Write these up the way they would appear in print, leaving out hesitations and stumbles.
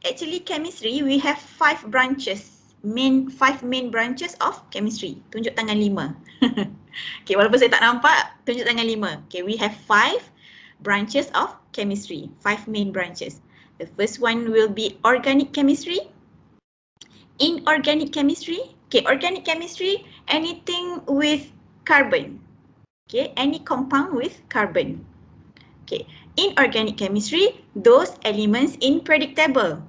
actually chemistry, we have 5 branches. 5 main branches of chemistry. Tunjuk tangan 5. Okay, walaupun saya tak nampak, tunjuk tangan 5. Okay, we have 5 branches of chemistry. 5 main branches. The first one will be organic chemistry. Inorganic chemistry. Okay, organic chemistry, anything with carbon. Okay, any compound with carbon. Okay, inorganic chemistry, those elements unpredictable.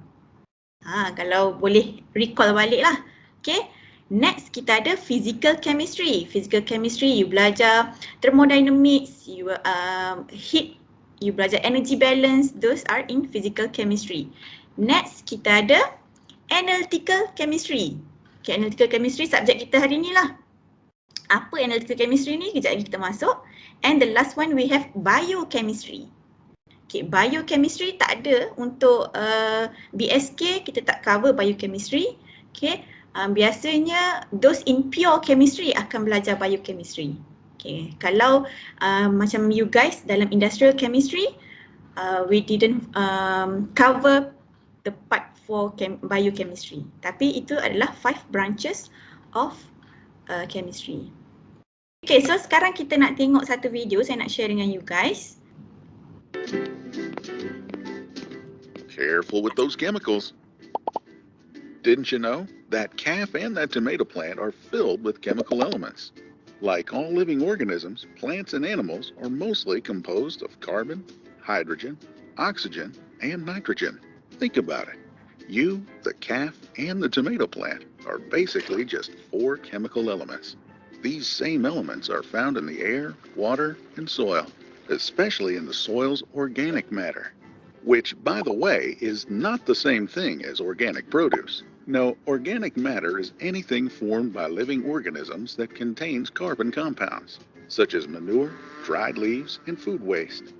Kalau boleh recall balik lah. Okay, next kita ada physical chemistry. Physical chemistry, you belajar thermodynamics, you heat, you belajar energy balance, those are in physical chemistry. Next kita ada analytical chemistry. Okay, analytical chemistry subjek kita hari ni lah. Apa analytical chemistry ni? Kejap lagi kita masuk. And the last one we have biochemistry. Okay, biochemistry tak ada untuk BSK, kita tak cover biochemistry. Okay, biasanya those in pure chemistry akan belajar biochemistry. Okay, kalau macam you guys dalam industrial chemistry, we didn't cover the part for biochemistry. Tapi itu adalah 5 branches of chemistry. Okay, so sekarang kita nak tengok satu video saya nak share dengan you guys. Careful with those chemicals. Didn't you know that calf and that tomato plant are filled with chemical elements? Like all living organisms, plants and animals are mostly composed of carbon, hydrogen, oxygen, and nitrogen. Think about it. You, the calf, and the tomato plant are basically just 4 chemical elements. These same elements are found in the air, water, and soil, especially in the soil's organic matter, which, by the way, is not the same thing as organic produce. No, organic matter is anything formed by living organisms that contains carbon compounds, such as manure, dried leaves, and food waste.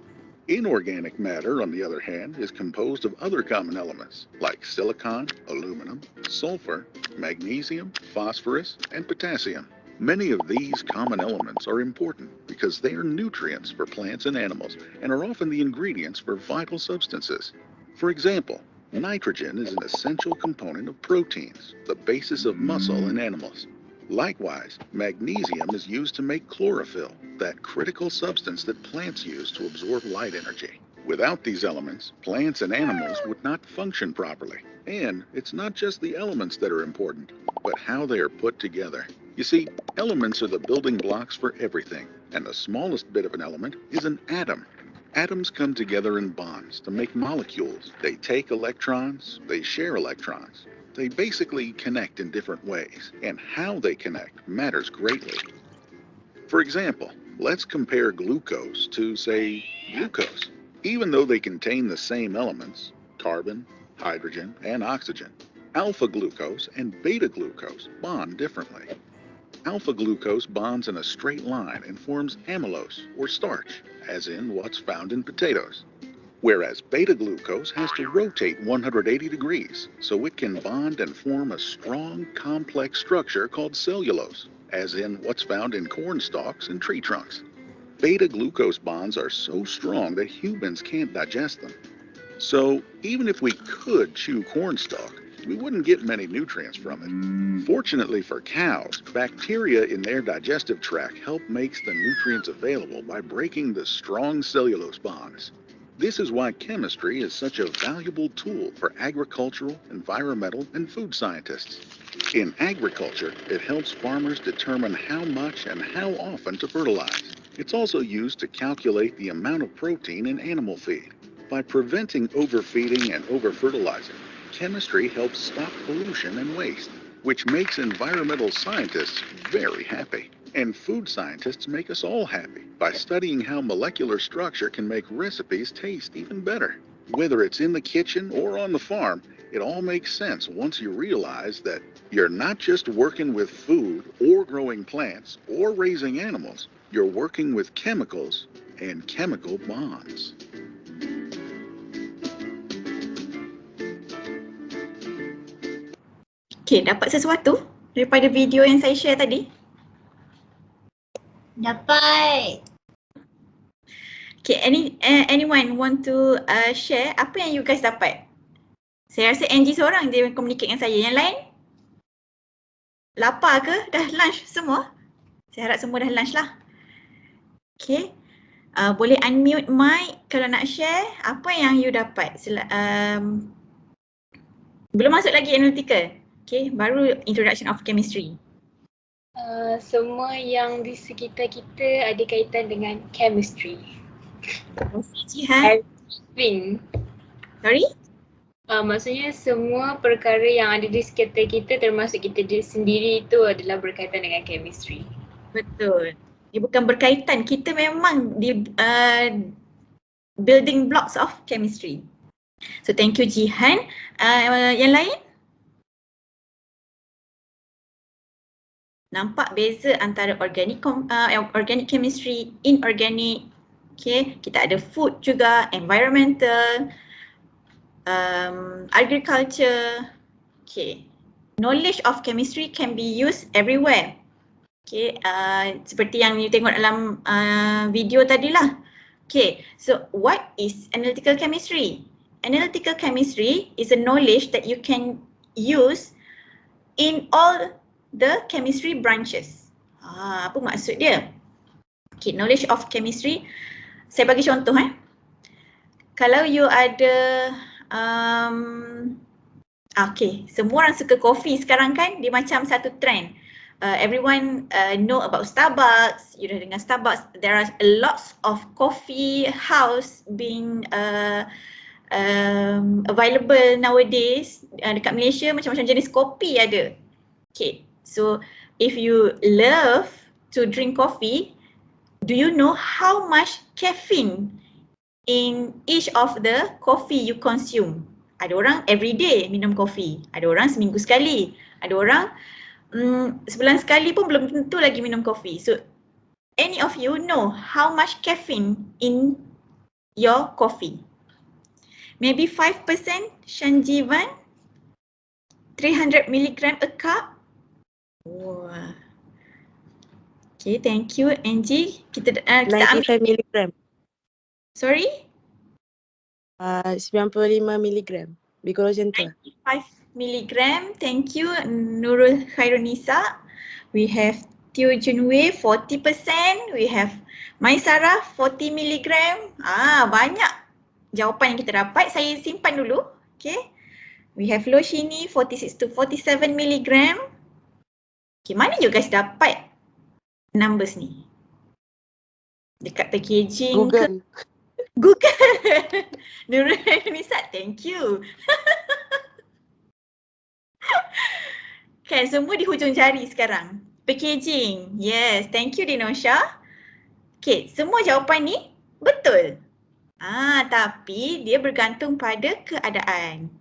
Inorganic matter, on the other hand, is composed of other common elements like silicon, aluminum, sulfur, magnesium, phosphorus, and potassium. Many of these common elements are important because they are nutrients for plants and animals and are often the ingredients for vital substances. For example, nitrogen is an essential component of proteins, the basis of muscle in animals. Likewise, magnesium is used to make chlorophyll, that critical substance that plants use to absorb light energy. Without these elements, plants and animals would not function properly. And it's not just the elements that are important, but how they are put together. You see, elements are the building blocks for everything, and the smallest bit of an element is an atom. Atoms come together in bonds to make molecules. They take electrons, they share electrons. They basically connect in different ways, and how they connect matters greatly. For example, let's compare glucose to, say, glucose. Even though they contain the same elements, carbon, hydrogen, and oxygen, alpha glucose and beta glucose bond differently. Alpha glucose bonds in a straight line and forms amylose, or starch, as in what's found in potatoes. Whereas beta glucose has to rotate 180 degrees, so it can bond and form a strong, complex structure called cellulose, as in what's found in corn stalks and tree trunks. Beta glucose bonds are so strong that humans can't digest them. So even if we could chew corn stalk, we wouldn't get many nutrients from it. Fortunately for cows, bacteria in their digestive tract help make the nutrients available by breaking the strong cellulose bonds. This is why chemistry is such a valuable tool for agricultural, environmental, and food scientists. In agriculture, it helps farmers determine how much and how often to fertilize. It's also used to calculate the amount of protein in animal feed. By preventing overfeeding and overfertilizing, chemistry helps stop pollution and waste, which makes environmental scientists very happy. And food scientists make us all happy by studying how molecular structure can make recipes taste even better. Whether it's in the kitchen or on the farm, it all makes sense once you realize that you're not just working with food or growing plants or raising animals, you're working with chemicals and chemical bonds. Okay, dapat sesuatu daripada video yang saya share tadi? Dapat. Okay, anyone want to share apa yang you guys dapat? Saya rasa Angie seorang je yang communicate dengan saya. Yang lain? Lapar ke? Dah lunch semua? Saya harap semua dah lunch lah. Okay. Boleh unmute mic kalau nak share apa yang you dapat. Belum masuk lagi analytical. Okay, baru introduction of chemistry. Semua yang di sekitar kita ada kaitan dengan chemistry. Jihan. Everything. Sorry? Maksudnya semua perkara yang ada di sekitar kita termasuk kita sendiri itu adalah berkaitan dengan chemistry. Betul. Dia bukan berkaitan. Kita memang di building blocks of chemistry. So thank you Jihan. Yang lain? Nampak beza antara organic chemistry, inorganic. Okay, kita ada food juga, environmental, agriculture. Okay, knowledge of chemistry can be used everywhere. Okay, seperti yang you tengok dalam video tadi lah. Okay, so what is analytical chemistry? Analytical chemistry is a knowledge that you can use in all the chemistry branches. Apa maksud dia? Okay, knowledge of chemistry. Saya bagi contoh Kalau you ada okay, semua orang suka kopi sekarang kan, dia macam satu trend. Everyone know about Starbucks. You dah dengar Starbucks. There are lots of coffee house being available nowadays. Dekat Malaysia macam-macam jenis kopi ada. Okay, so if you love to drink coffee, do you know how much caffeine in each of the coffee you consume? Ada orang every day minum kopi, ada orang seminggu sekali, ada orang sebulan sekali pun belum tentu lagi minum kopi. So any of you know how much caffeine in your coffee? Maybe 5% Shanjivan, 300 milligram a cup. Wah. Okay, thank you Angie. Kita ambil 95 milligram. Sorry? 95 milligram. Lebih kurang macam tu. 95 milligram. Thank you Nurul Khairunisa. We have Teo Junwei 40%. We have Maisara 40 milligram. Banyak jawapan yang kita dapat. Saya simpan dulu. Okay. We have Loshini 46 to 47 milligram. Okay, mana you guys dapat numbers ni? Dekat packaging Google. ke? Google. Nurul Khairunisa, thank you. Kan semua di hujung jari sekarang. Packaging. Yes, thank you Dinosha. Okay, semua jawapan ni betul. Tapi dia bergantung pada keadaan.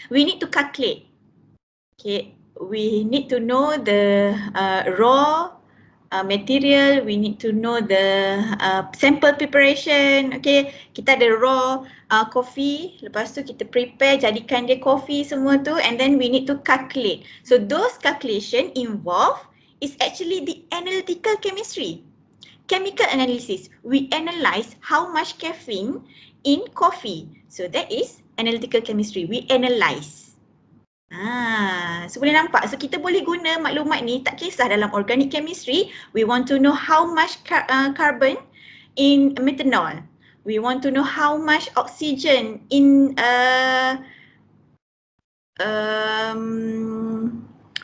We need to calculate. Okay, we need to know the raw material, we need to know the sample preparation. Okay, kita ada raw coffee, lepas tu kita prepare, jadikan dia coffee semua tu, and then we need to calculate. So those calculation involved is actually the analytical chemistry. Chemical analysis, we analyze how much caffeine in coffee. So that is analytical chemistry, we analyze. So boleh nampak, so kita boleh guna maklumat ni tak kisah dalam organic chemistry. We want to know how much carbon in methanol. We want to know how much oxygen in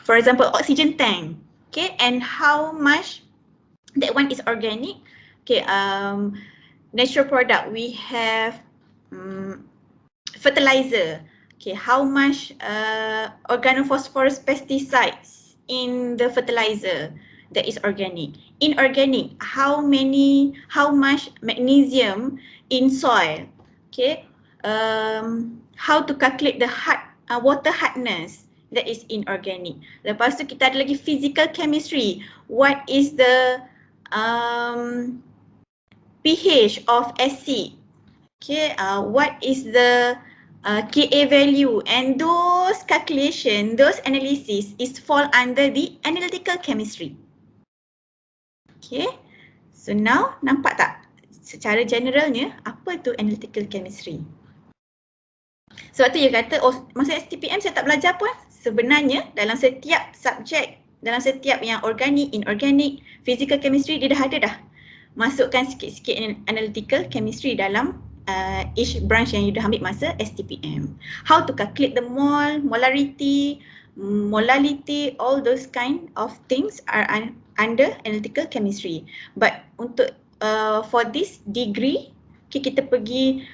for example oxygen tank. Okay, and how much that one is organic. Okay, natural product, we have fertilizer. Okay, how much organophosphorus pesticides in the fertilizer that is organic. Inorganic, how much magnesium in soil. Okay, how to calculate the water hardness, that is inorganic. Lepas tu kita ada lagi physical chemistry. What is the pH of acid? Okay, what is the Ka value, and those calculation, those analysis is fall under the analytical chemistry. Okay, so now nampak tak secara generalnya apa tu analytical chemistry? Sebab tu you kata, oh masa STPM saya tak belajar pun. Sebenarnya dalam setiap subjek, dalam setiap yang organik, inorganic, physical chemistry, dia dah ada dah. Masukkan sikit-sikit analytical chemistry dalam each branch yang you dah ambil masa STPM. How to calculate the mole, molarity, molality, all those kind of things are under analytical chemistry. But untuk for this degree, okay, kita pergi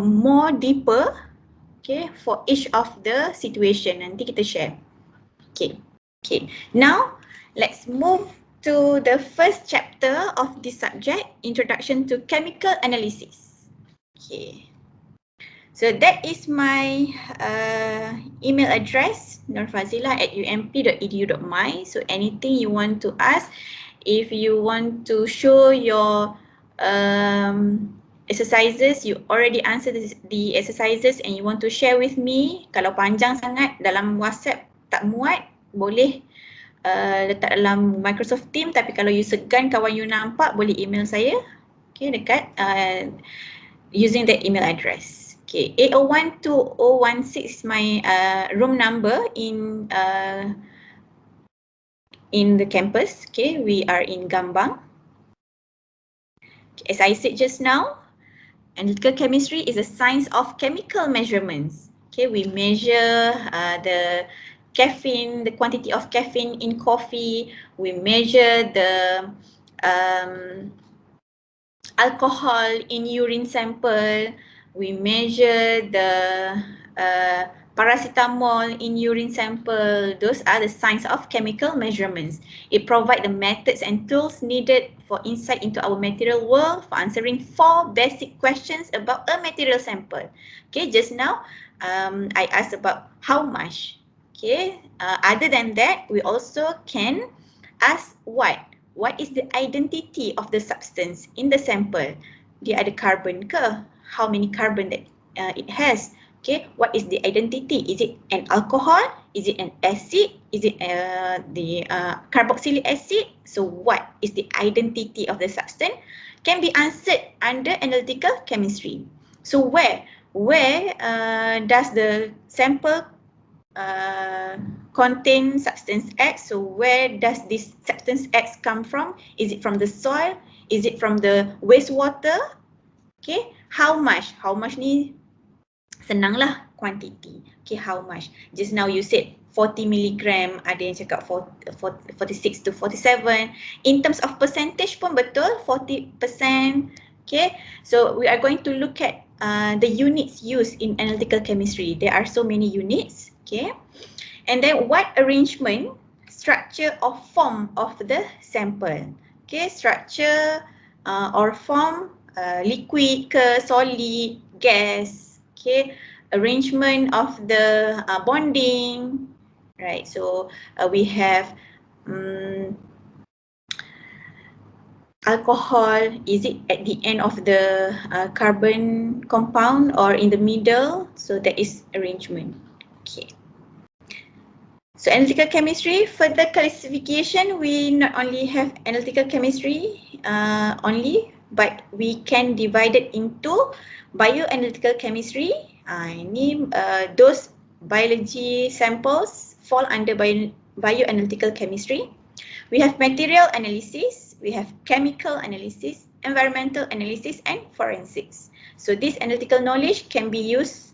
more deeper, okay, for each of the situation. Nanti kita share. Okay. Now let's move to the first chapter of this subject, Introduction to Chemical Analysis. Okay. So that is my email address, nurfazila@ump.edu.my. So anything you want to ask, if you want to show your exercises, you already answered the exercises and you want to share with me. Kalau panjang sangat dalam WhatsApp tak muat, boleh letak dalam Microsoft Teams, tapi kalau you segan kawan you nampak, boleh email saya, okay, dekat using that email address. Okay, 801-2016 is my room number in the campus. Okay, we are in Gambang. Okay, as I said just now, analytical chemistry is a science of chemical measurements. Okay, we measure the caffeine, the quantity of caffeine in coffee. We measure the alcohol in urine sample. We measure the paracetamol in urine sample. Those are the signs of chemical measurements. It provides the methods and tools needed for insight into our material world, for answering 4 basic questions about a material sample. Okay, just now I asked about how much. Okay, other than that, we also can ask what. What is the identity of the substance in the sample? Dia ada carbon ke? How many carbon that it has? Okay, what is the identity? Is it an alcohol? Is it an acid? Is it the carboxylic acid? So what is the identity of the substance? Can be answered under analytical chemistry. So where does the sample contain substance X? So where does this substance X come from? Is it from the soil? Is it from the wastewater? Okay, how much? How much ni senanglah quantity. Okay, how much? Just now you said 40 milligram, ada yang cakap 46 to 47. In terms of percentage pun betul, 40%. Okay, so we are going to look at the units used in analytical chemistry. There are so many units. Okay, and then what arrangement, structure or form of the sample. Okay, structure or form, liquid ke, solid, gas. Okay, arrangement of the bonding. Right, so we have alcohol. Is it at the end of the carbon compound or in the middle? So that is arrangement. Okay. So analytical chemistry, further classification, we not only have analytical chemistry only, but we can divide it into bioanalytical chemistry. Ini those biology samples fall under bioanalytical chemistry. We have material analysis, we have chemical analysis, environmental analysis, and forensics. So this analytical knowledge can be used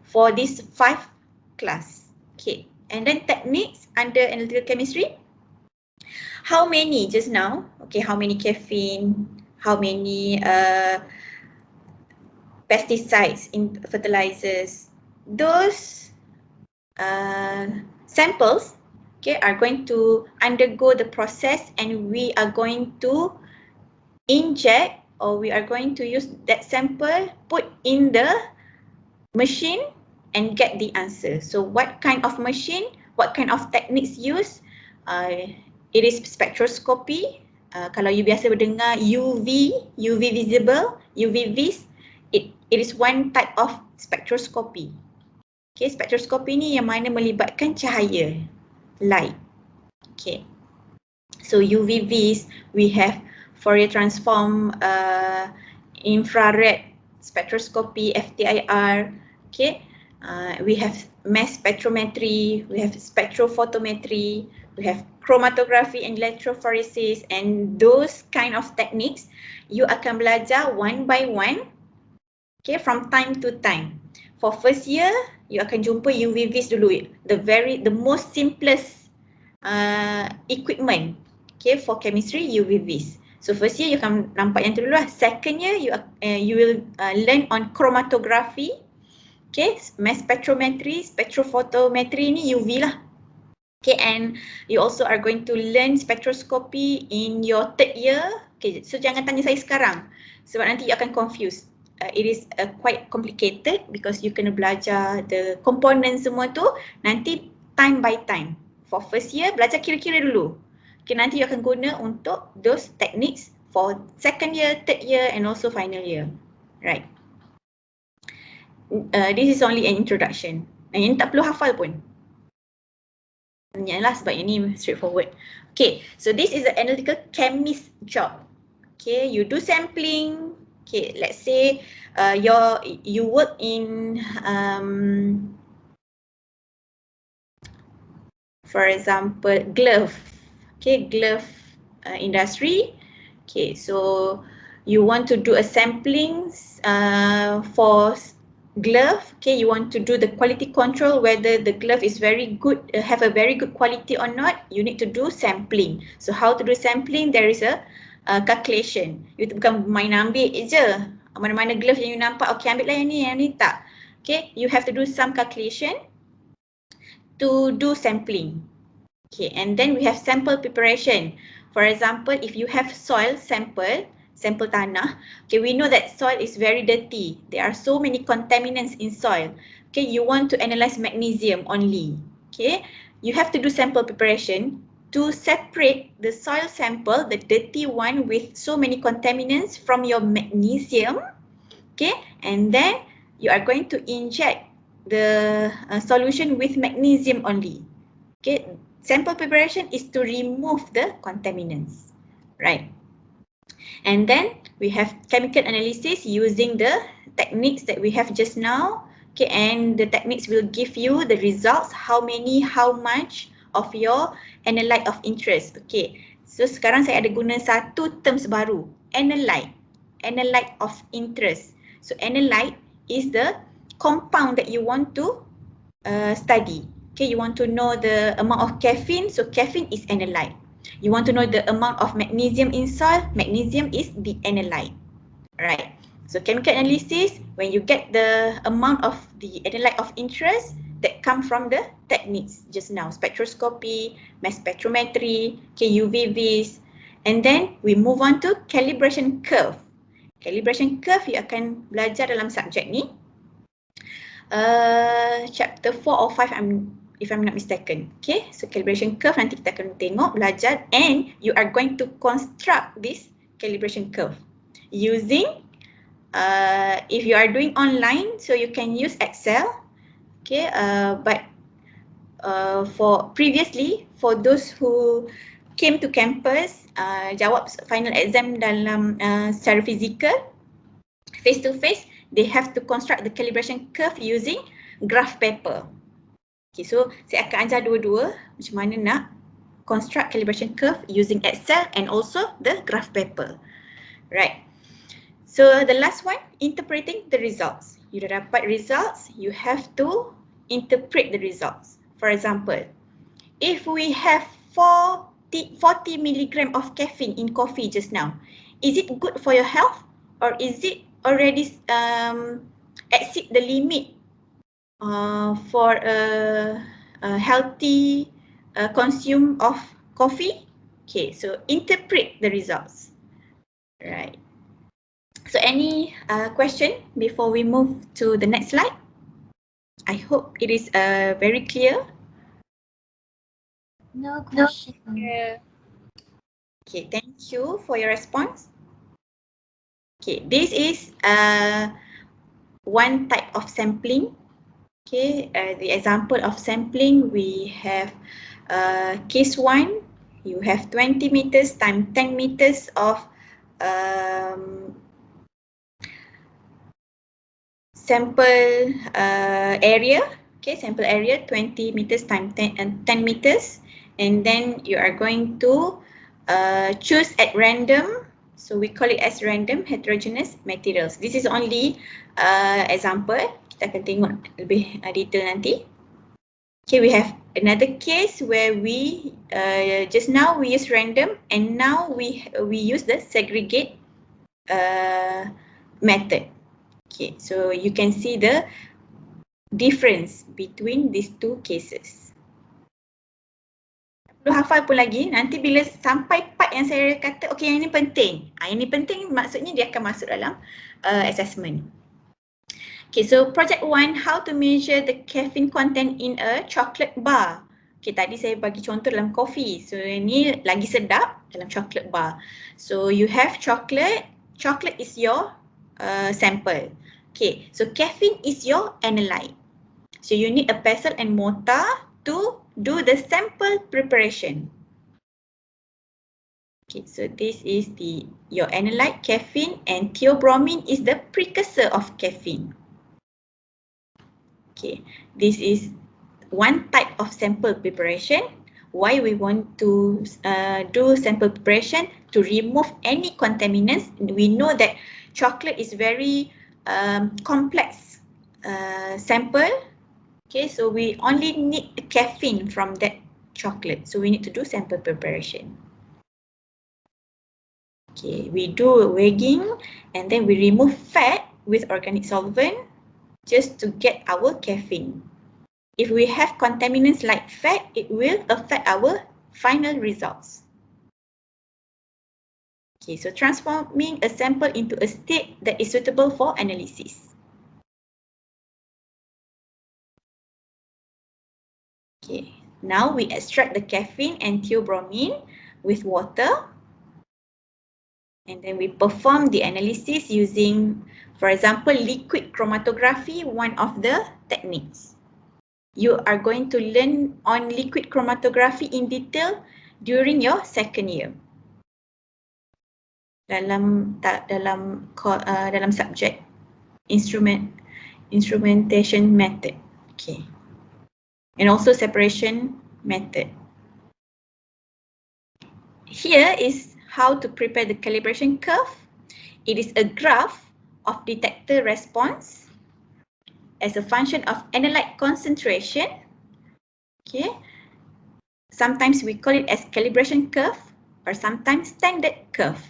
for these 5 class. Okay. And then techniques under analytical chemistry. How many just now? Okay, how many caffeine? How many pesticides in fertilizers? Those samples, okay, are going to undergo the process, and we are going to inject, or we are going to use that sample, put in the machine and get the answer. So what kind of machine, what kind of techniques used? It is spectroscopy. Kalau you biasa mendengar UV visible, UV-Vis, it is one type of spectroscopy. Okay, spectroscopy ni yang mana melibatkan cahaya, light. Okay, so UV-Vis, we have Fourier transform, infrared spectroscopy, FTIR. Okay, We have mass spectrometry, we have spectrophotometry, we have chromatography and electrophoresis, and those kind of techniques you akan belajar one by one, okay, from time to time. For first year, you akan jumpa UV-Vis dulu, the most simplest equipment, okay, for chemistry, UV-Vis. So first year you akan nampak yang tu dulu lah. Second year you will learn on chromatography. Okay, mass spectrometry, spectrophotometry ni UV lah. Okay, and you also are going to learn spectroscopy in your third year. Okay, so jangan tanya saya sekarang sebab nanti you akan confused. It is quite complicated because you kena belajar the component semua tu nanti time by time. For first year, belajar kira-kira dulu. Okay, nanti you akan guna untuk those techniques for second year, third year and also final year. Right. This is only an introduction. Yang tak perlu hafal pun. Yalah sebab ini straightforward. Okay, so this is the analytical chemist job. Okay, you do sampling. Okay, let's say you work in for example glove. Okay, glove industry. Okay, so you want to do a sampling for glove. Okay, you want to do the quality control whether the glove is very good, have a very good quality or not. You need to do sampling. So how to do sampling? There is a calculation. You bukan main ambil je mana-mana glove yang you nampak. Okay, ambil lah yang ni tak. Okay, you have to do some calculation to do sampling. Okay, and then we have sample preparation. For example, if you have soil sample tanah, okay, we know that soil is very dirty. There are so many contaminants in soil. Okay, you want to analyze magnesium only. Okay, you have to do sample preparation to separate the soil sample, the dirty one with so many contaminants from your magnesium. Okay, and then you are going to inject the solution with magnesium only. Okay, sample preparation is to remove the contaminants, right? And then we have chemical analysis using the techniques that we have just now. Okay, and the techniques will give you the results, how many, how much of your analyte of interest. Okay, so sekarang saya ada guna satu terms baru, analyte of interest. So analyte is the compound that you want to study. Okay, you want to know the amount of caffeine, so caffeine is analyte. You want to know the amount of magnesium in soil, magnesium is the analyte. Right. So chemical analysis, when you get the amount of the analyte of interest, that come from the techniques just now, spectroscopy, mass spectrometry, UV-Vis, and then we move on to calibration curve. Calibration curve you akan belajar dalam subjek ni. Chapter 4 or 5 if I'm not mistaken. Okay, so calibration curve nanti kita akan tengok, belajar, and you are going to construct this calibration curve using if you are doing online, so you can use Excel. Okay, but for previously, for those who came to campus, jawab final exam dalam secara fizikal, face to face, they have to construct the calibration curve using graph paper. Okay, so saya akan ajar dua-dua macam mana nak construct calibration curve using Excel and also the graph paper. Right. So the last one, interpreting the results. You dah dapat results, you have to interpret the results. For example, if we have 40 milligram of caffeine in coffee just now, is it good for your health or is it already exceed the limit for a healthy consume of coffee? Okay, so interpret the results. Right. So any question before we move to the next slide? I hope it is very clear. No question. Yeah. Okay, thank you for your response. Okay, this is one type of sampling. Okay, the example of sampling, we have case 1, you have 20 meters times 10 meters of sample area. Okay, sample area 20 meters times 10 meters, and then you are going to choose at random. So we call it as random heterogeneous materials. This is only example. Kita akan tengok lebih detail nanti. Okay, we have another case where we just now we use random, and now we use the segregate method. Okay, so you can see the difference between these two cases. Perlu hafal pun lagi, nanti bila sampai part yang saya kata, okay yang ini penting. Yang ini penting maksudnya dia akan masuk dalam assessment. Okay, so project 1, how to measure the caffeine content in a chocolate bar. Okay, tadi saya bagi contoh dalam coffee. So ini lagi sedap dalam chocolate bar. So you have chocolate. Chocolate is your sample. Okay, so caffeine is your analyte. So you need a pestle and mortar to do the sample preparation. Okay, so this is your analyte caffeine, and theobromine is the precursor of caffeine. Okay, this is one type of sample preparation. Why we want to do sample preparation? To remove any contaminants. We know that chocolate is very complex sample. Okay, so we only need the caffeine from that chocolate. So we need to do sample preparation. Okay, we do weighing, and then we remove fat with organic solvent just to get our caffeine. If we have contaminants like fat, it will affect our final results. Okay, so transforming a sample into a state that is suitable for analysis. Okay, now we extract the caffeine and theobromine with water. And then we perform the analysis using, for example, liquid chromatography, one of the techniques. You are going to learn on liquid chromatography in detail during your second year. Dalam subject instrumentation method. Okay. And also separation method. Here is how to prepare the calibration curve. It is a graph of detector response as a function of analyte concentration. Okay. Sometimes we call it as calibration curve, or sometimes standard curve.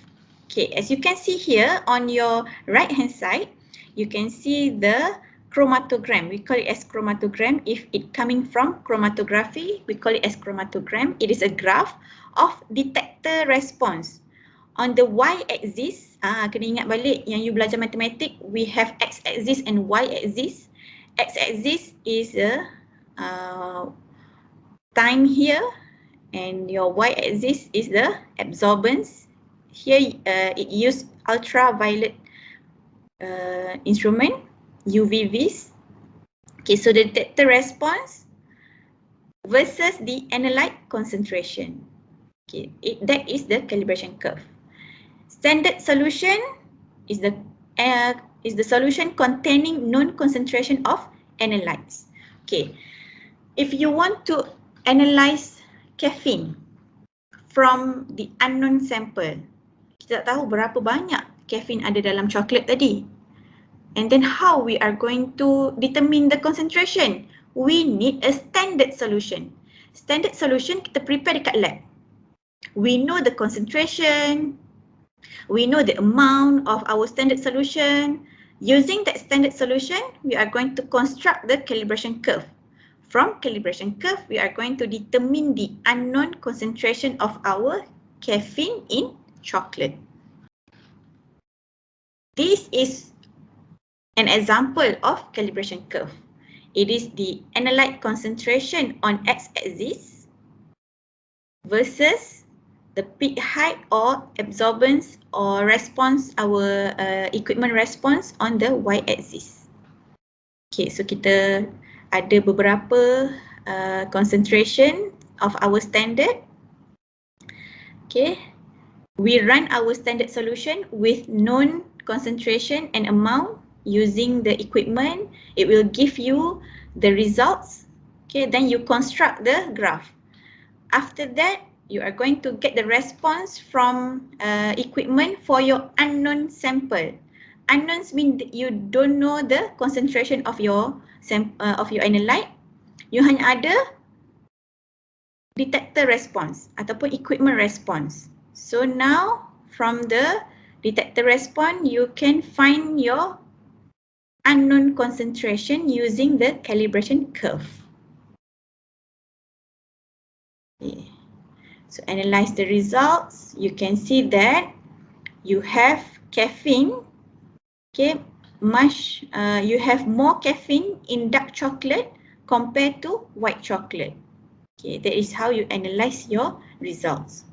Okay, as you can see here on your right hand side, you can see the chromatogram. We call it as chromatogram. If it coming from chromatography, we call it as chromatogram. It is a graph of detector response. On the y-axis, kena ingat balik yang you belajar matematik, we have x-axis and y-axis. X-axis is a time here, and your y-axis is the absorbance. Here it use ultraviolet instrument, UVVs. Okay, so the detector response versus the analyte concentration. Okay, that is the calibration curve. Standard solution is the solution containing known concentration of analytes. Okay, if you want to analyze caffeine from the unknown sample, kita tak tahu berapa banyak caffeine ada dalam coklat tadi. And then how we are going to determine the concentration? We need a standard solution. Standard solution kita prepare dekat lab. We know the concentration, we know the amount of our standard solution. Using that standard solution, we are going to construct the calibration curve. From calibration curve, we are going to determine the unknown concentration of our caffeine in chocolate. This is an example of calibration curve. It is the analyte concentration on x-axis versus the peak height or absorbance or response, our equipment response on the y-axis. Okay, so kita ada beberapa concentration of our standard. Okay, we run our standard solution with known concentration and amount using the equipment. It will give you the results. Okay, then you construct the graph. After that, you are going to get the response from equipment for your unknown sample. Unknowns mean you don't know the concentration of your analyte. You hanya ada detector response ataupun equipment response. So now from the detector response, you can find your unknown concentration using the calibration curve. Okay. So analyze the results. You can see that you have caffeine. Okay, you have more caffeine in dark chocolate compared to white chocolate. Okay, that is how you analyze your results.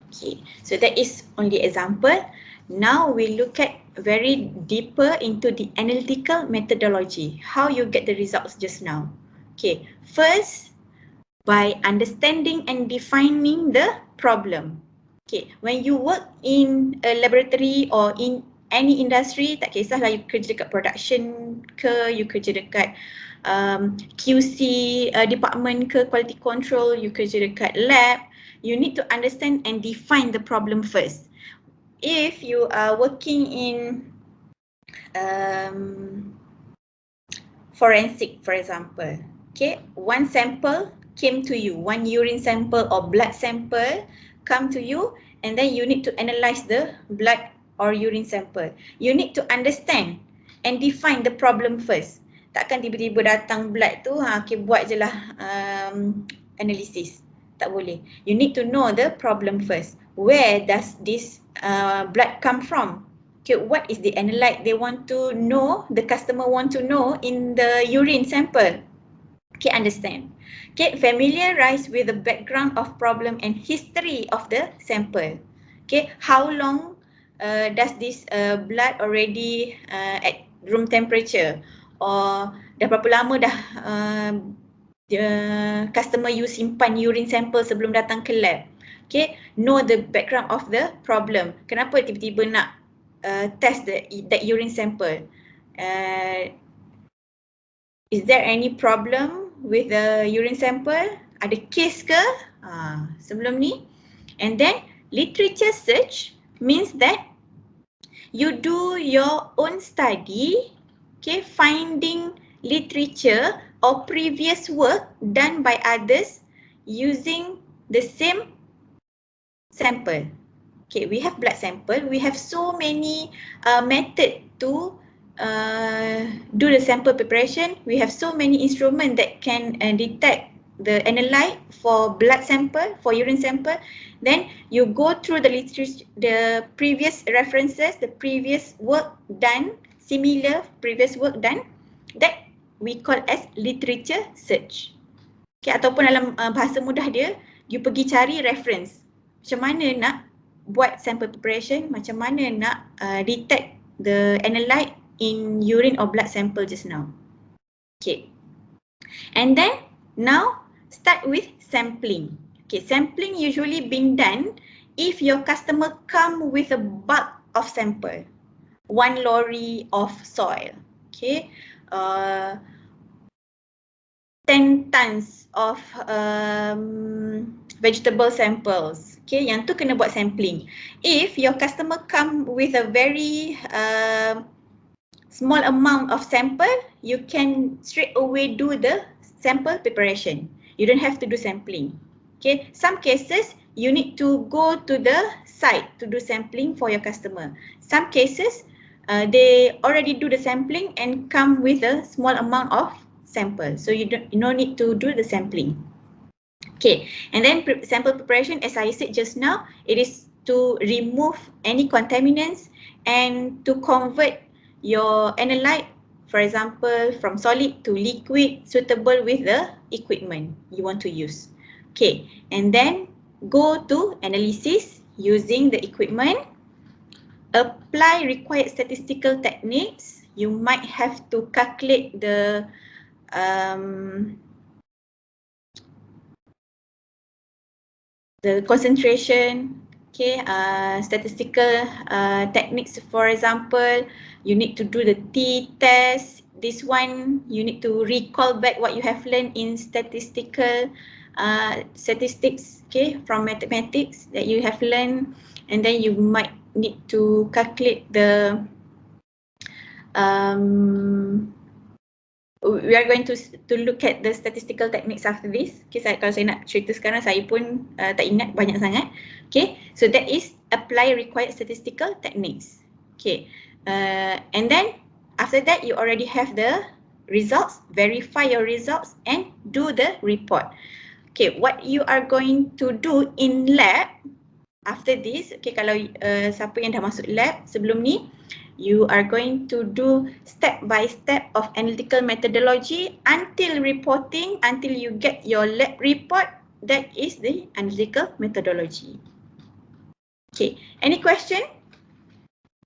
Okay, so that is only example. Now we look at very deeper into the analytical methodology. How you get the results just now. Okay, first by understanding and defining the problem. Okay, when you work in a laboratory or in any industry, tak kisahlah you kerja dekat production ke, you kerja dekat QC department ke, quality control, you kerja dekat lab, you need to understand and define the problem first. If you are working in forensic, for example, okay, one sample came to you, one urine sample or blood sample come to you, and then you need to analyze the blood or urine sample. You need to understand and define the problem first. Takkan tiba-tiba datang blood tu, okay, buat je lah analysis. Tak boleh. You need to know the problem first. Where does this blood come from? Okay, what is the analyte they want to know, the customer want to know in the urine sample? Okay, understand. Okay, familiarize with the background of problem and history of the sample. Okay, how long does this blood already at room temperature? Or dah berapa lama dah the customer you simpan urine sample sebelum datang ke lab? Okay, know the background of the problem. Kenapa tiba-tiba nak test that urine sample? Is there any problem with the urine sample? Ada case ke sebelum ni? And then literature search means that you do your own study, okay, finding literature or previous work done by others using the same sample. Okay, we have blood sample. We have so many method to do the sample preparation. We have so many instruments that can detect the analyte for blood sample, for urine sample. Then you go through the literature, the previous references, the previous work done, similar previous work done, that we call as literature search. Okay, ataupun dalam bahasa mudah dia, you pergi cari reference. Macam mana nak buat sample preparation, macam mana nak detect the analyte in urine or blood sample just now. Okay. And then now start with sampling. Okay, sampling usually being done if your customer come with a bulk of sample. 1 lorry of soil. Okay. 10 tons of vegetable samples. Okay, yang tu kena buat sampling. If your customer come with a very small amount of sample, you can straight away do the sample preparation. You don't have to do sampling. Okay, some cases you need to go to the site to do sampling for your customer. Some cases they already do the sampling and come with a small amount of sample. So you no need to do the sampling. Okay, and then sample preparation, as I said just now, it is to remove any contaminants and to convert your analyte, for example, from solid to liquid suitable with the equipment you want to use. Okay, and then go to analysis using the equipment. Apply required statistical techniques. You might have to calculate the concentration, Okay, statistical techniques, for example, you need to do the t-test. This one, you need to recall back what you have learned in statistics, okay, from mathematics that you have learned, and then you might need to calculate the we are going to look at the statistical techniques after this. Okay, kalau saya nak cerita sekarang, saya pun tak ingat banyak sangat. Okay, so that is apply required statistical techniques. Okay, and then after that you already have the results, verify your results and do the report. Okay, what you are going to do in lab after this, okay, kalau siapa yang dah masuk lab sebelum ni, you are going to do step by step of analytical methodology until reporting, until you get your lab report. That is the analytical methodology. Okay, any question?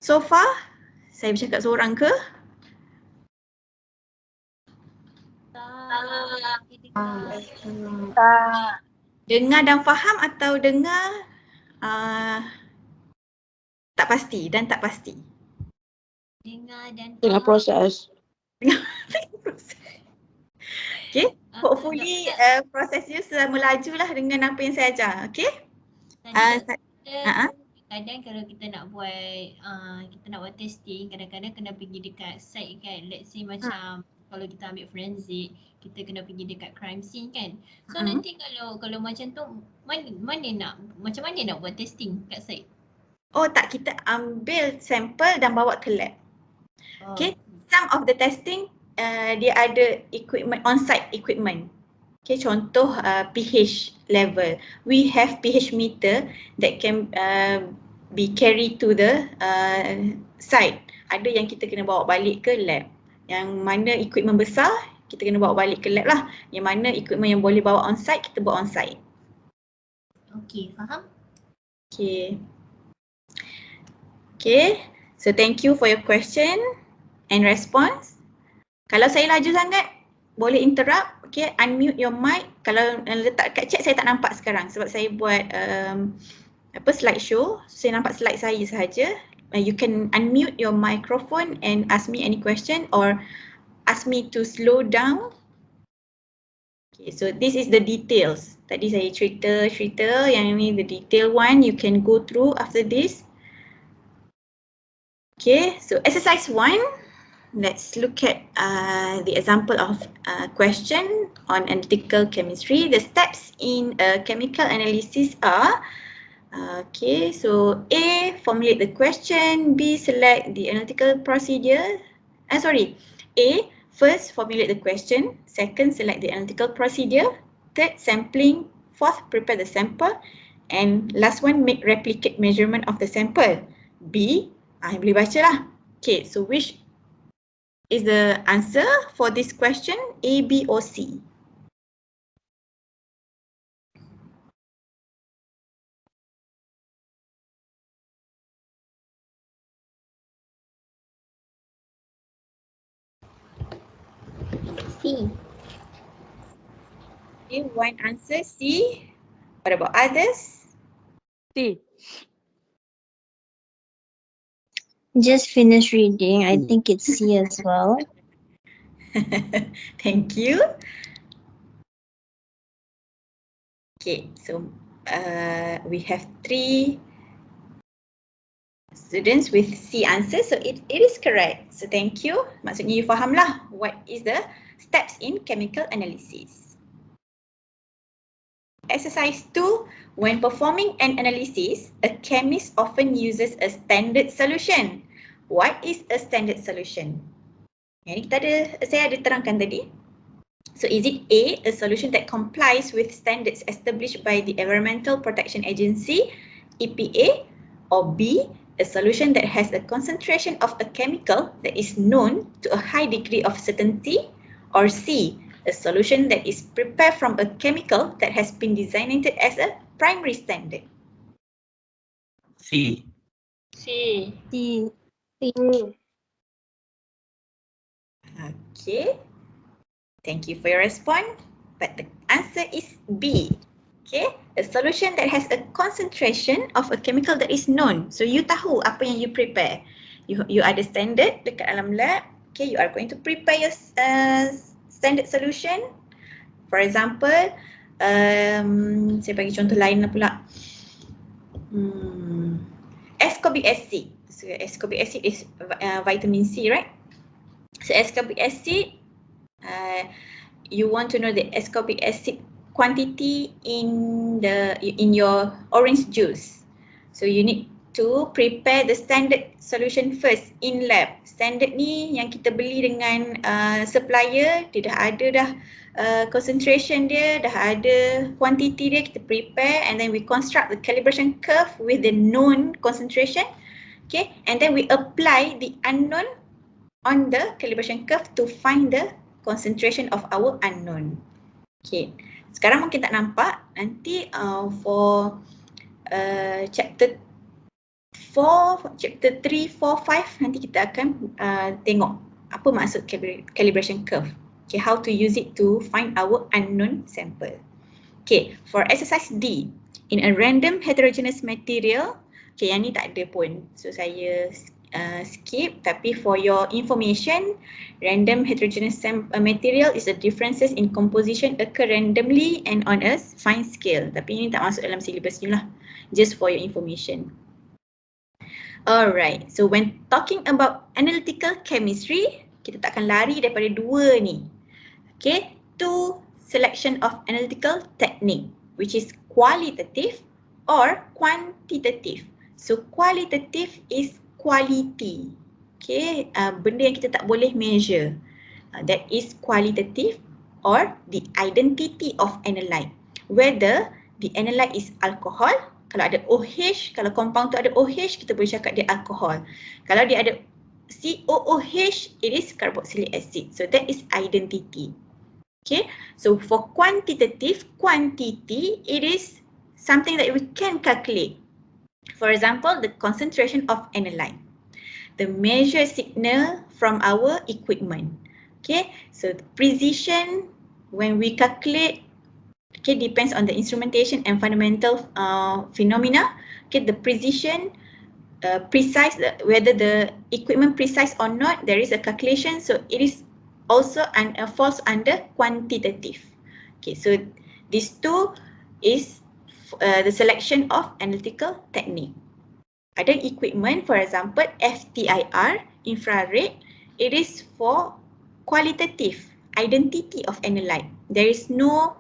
So far, saya bercakap seorang ke? Dengar dan faham atau dengar tak pasti dan tak pasti? Dengar dan Tengah proses. Okay, hopefully proses you melaju lah dengan apa yang saya ajar. Okay? Kadang kalau kita nak buat testing, kadang-kadang kena pergi dekat site kan. Let's say macam kalau kita ambil forensic, kita kena pergi dekat crime scene kan. So nanti kalau macam tu macam mana nak buat testing kat site? Oh tak, kita ambil sampel dan bawa ke lab. Okay, some of the testing dia ada equipment, on-site equipment. Okay, contoh pH level. We have pH meter that can be carried to the site. Ada yang kita kena bawa balik ke lab. Yang mana equipment besar, kita kena bawa balik ke lab lah. Yang mana equipment yang boleh bawa on-site, kita bawa on-site. Okay, faham? Okay. Okay, so thank you for your question and response. Kalau saya laju sangat, boleh interrupt. Okay, unmute your mic. Kalau letak kat chat, saya tak nampak sekarang sebab saya buat slideshow. Saya nampak slide saya sahaja. You can unmute your microphone and ask me any question or ask me to slow down. Okay, so this is the details. Tadi saya cerita, yang ini the detail one. You can go through after this. Okay, so exercise 1. Let's look at the example of question on analytical chemistry. The steps in chemical analysis are, okay, so A, formulate the question. B, select the analytical procedure. A, first formulate the question. Second, select the analytical procedure. Third, sampling. Fourth, prepare the sample. And last one, make replicate measurement of the sample. B, boleh baca lah. Okay, so which is the answer for this question? A, B or C? C. Okay, one answer C. What about others? C. Just finished reading. I think it's C as well. Thank you. Okay, so we have 3 students with C answer, so it is correct. So thank you. Maksudnya you faham lah what is the steps in chemical analysis. Exercise 2. When performing an analysis, a chemist often uses a standard solution. What is a standard solution? Yang ni saya ada terangkan tadi. So is it A, a solution that complies with standards established by the Environmental Protection Agency, EPA, or B, a solution that has a concentration of a chemical that is known to a high degree of certainty, or C, a solution that is prepared from a chemical that has been designated as a primary standard? C. C. C. Okay. Thank you for your response. But the answer is B. Okay, a solution that has a concentration of a chemical that is known. So you tahu apa yang you prepare. You ada standard dekat dalam lab. Okay, you are going to prepare your standard solution. For example, saya bagi contoh lain lah pula. Ascorbic acid. So ascorbic acid is vitamin C, right? So ascorbic acid, you want to know the ascorbic acid quantity in your orange juice. So you need to prepare the standard solution first in lab. Standard ni yang kita beli dengan supplier, dia dah ada concentration dia, dah ada quantity dia, kita prepare and then we construct the calibration curve with the known concentration. Okay, and then we apply the unknown on the calibration curve to find the concentration of our unknown. Okay, sekarang mungkin tak nampak. Nanti for chapter 4, chapter 3, 4, 5 nanti kita akan tengok apa maksud calibration curve. Okay, how to use it to find our unknown sample. Okay, for exercise D, in a random heterogeneous material, okay, yang ni tak ada pun. So saya skip, tapi for your information, random heterogeneous material is the differences in composition occur randomly and on a fine scale. Tapi ini tak masuk dalam syllabus ni lah, just for your information. Alright, so when talking about analytical chemistry, kita tak akan lari daripada dua ni. Okay, two selection of analytical technique, which is qualitative or quantitative. So qualitative is quality. Okay, benda yang kita tak boleh measure. That is qualitative or the identity of analyte. Whether the analyte is alcohol, kalau ada OH, kalau compound tu ada OH, kita boleh cakap dia alcohol. Kalau dia ada COOH, it is carboxylic acid. So that is identity. Okay, so for quantitative, quantity, it is something that we can calculate. For example, the concentration of analyte, the measure signal from our equipment. Okay, so the precision when we calculate, okay, depends on the instrumentation and fundamental phenomena. Okay, the precision, precise, whether the equipment precise or not, there is a calculation. So it is also falls under quantitative. Okay, so these two is the selection of analytical technique. Ada equipment, for example, FTIR, infrared, it is for qualitative identity of analyte. There is no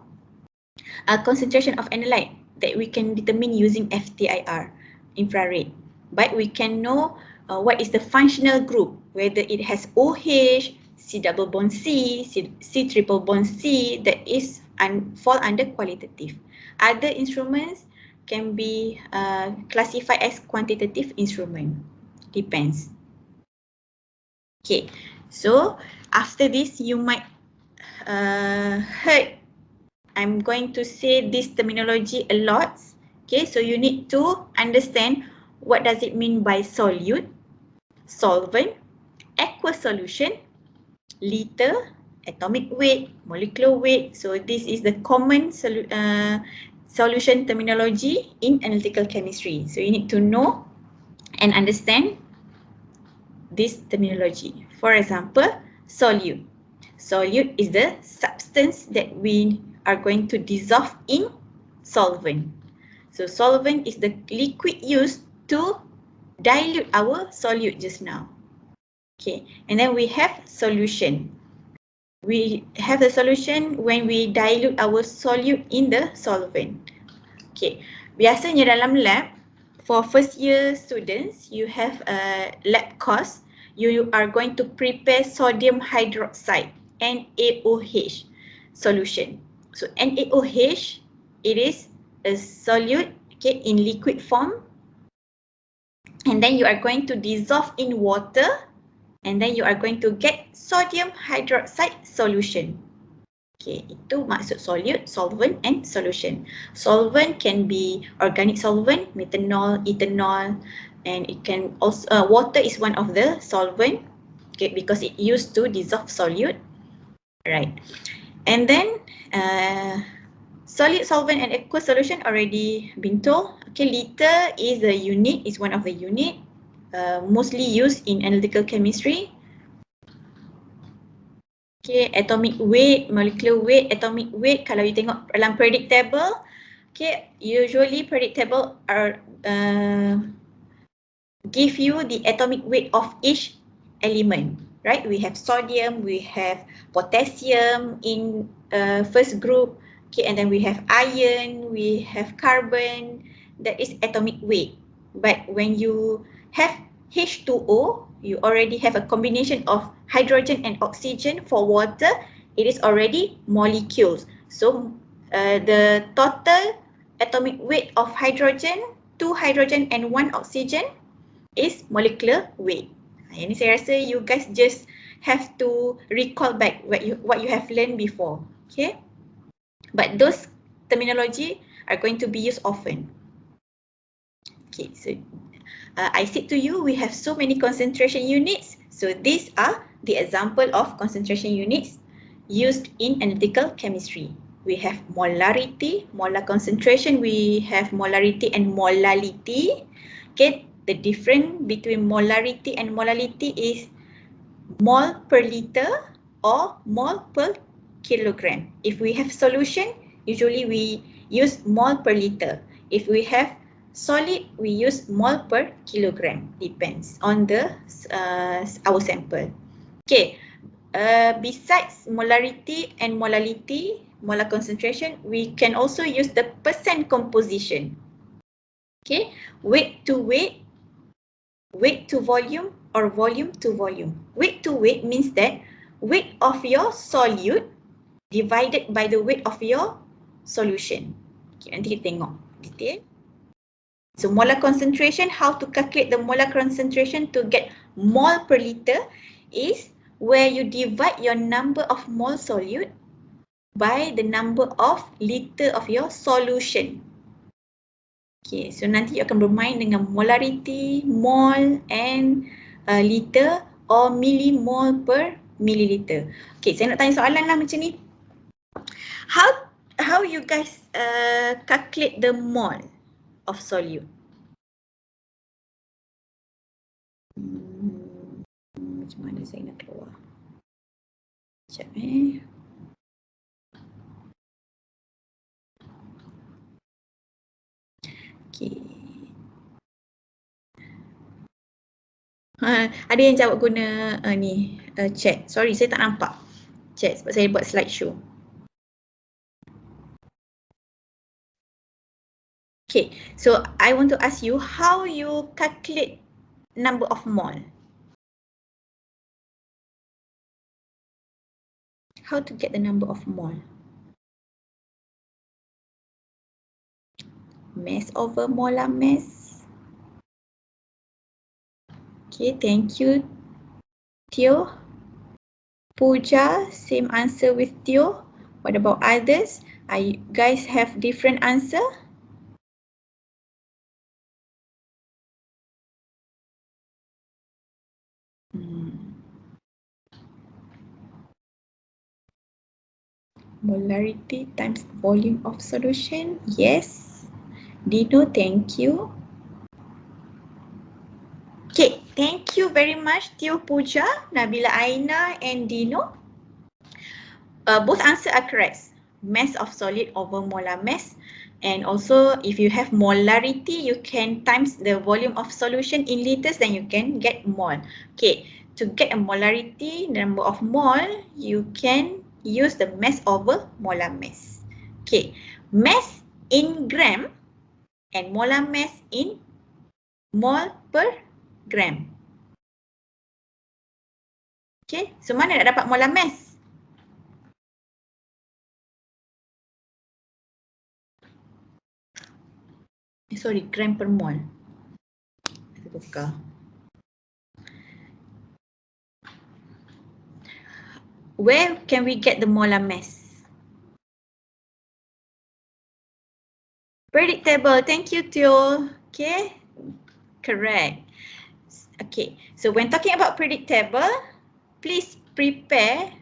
concentration of analyte that we can determine using FTIR, infrared. But we can know what is the functional group, whether it has OH, C double bond C, C triple bond C, that is fall under qualitative. Other instruments can be classified as quantitative instrument. Depends. Okay, so after this you might heard I'm going to say this terminology a lot. Okay, so you need to understand what does it mean by solute, solvent, aqueous solution, liter, atomic weight, molecular weight. So this is the common solution terminology in analytical chemistry. So you need to know and understand this terminology. For example, solute. Solute is the substance that we are going to dissolve in solvent. So solvent is the liquid used to dilute our solute just now. Okay, and then we have solution. We have the solution when we dilute our solute in the solvent. Okay, biasanya dalam lab, for first year students, you have a lab course. You are going to prepare sodium hydroxide, NaOH solution. So NaOH, it is a solute, okay, in liquid form. And then you are going to dissolve in water. And then you are going to get sodium hydroxide solution. Okay, itu maksud solute, solvent and solution. Solvent can be organic solvent, methanol, ethanol, and it can also, water is one of the solvent, okay, because it used to dissolve solute, right? And then Solid, solvent and aqueous solution already been told. Okay, liter is the unit, is one of the unit mostly used in analytical chemistry. Okay, atomic weight, molecular weight, atomic weight. Kalau you tengok dalam periodic table, okay, usually periodic table are give you the atomic weight of each element, right? We have sodium, we have potassium in first group, okay, and then we have iron, we have carbon. That is atomic weight. But when you have H2O, you already have a combination of hydrogen and oxygen for water. It is already molecules. So the total atomic weight of hydrogen, 2 hydrogen and 1 oxygen is molecular weight. Ini saya rasa you guys just have to recall back what you have learned before. Okay? But those terminology are going to be used often. Okay, so I said to you, we have so many concentration units. So these are the example of concentration units used in analytical chemistry. We have molarity, molar concentration, we have molarity and molality. Okay, the difference between molarity and molality is mole per liter or mole per kilogram. If we have solution, usually we use mole per liter. If we have solid, we use mole per kilogram. Depends on the our sample. Okay. Besides molarity and molality, molar concentration, we can also use the percent composition. Okay. Weight to weight, weight to volume, or volume to volume. Weight to weight means that weight of your solute divided by the weight of your solution. Okay, nanti kita tengok detail. So molar concentration, how to calculate the molar concentration to get mole per liter is where you divide your number of mole solute by the number of liter of your solution. Okay, so nanti you akan bermain dengan molarity, mole and liter or millimole per milliliter. Okay, saya nak tanya soalan lah macam ni. How you guys calculate the mole of solute? Macam mana saya nak keluar? Sekejap Okay. Ada yang jawab guna chat. Sorry, saya tak nampak chat sebab saya buat slideshow. Okay, so I want to ask you how you calculate number of mole. How to get the number of mole? Mass over molar mass. Okay, thank you, Teo. Pooja, same answer with Teo. What about others? You guys have different answer? Molarity times volume of solution. Yes. Dino, thank you. Okay, thank you very much, Teo, Pooja, Nabila Aina and Dino. Both answer are correct. Mass of solid over molar mass. And also, if you have molarity, you can times the volume of solution in liters, then you can get mole. Okay, to get a molarity, number of mole, you can use the mass over molar mass. Okay, mass in gram and molar mass in mole per gram. Okay, so mana nak dapat molar mass? Sorry, gram per mole. Kita tukar. Where can we get the molar mass? Periodic table. Thank you, Teo. Okay, correct. Okay, so when talking about periodic table, please prepare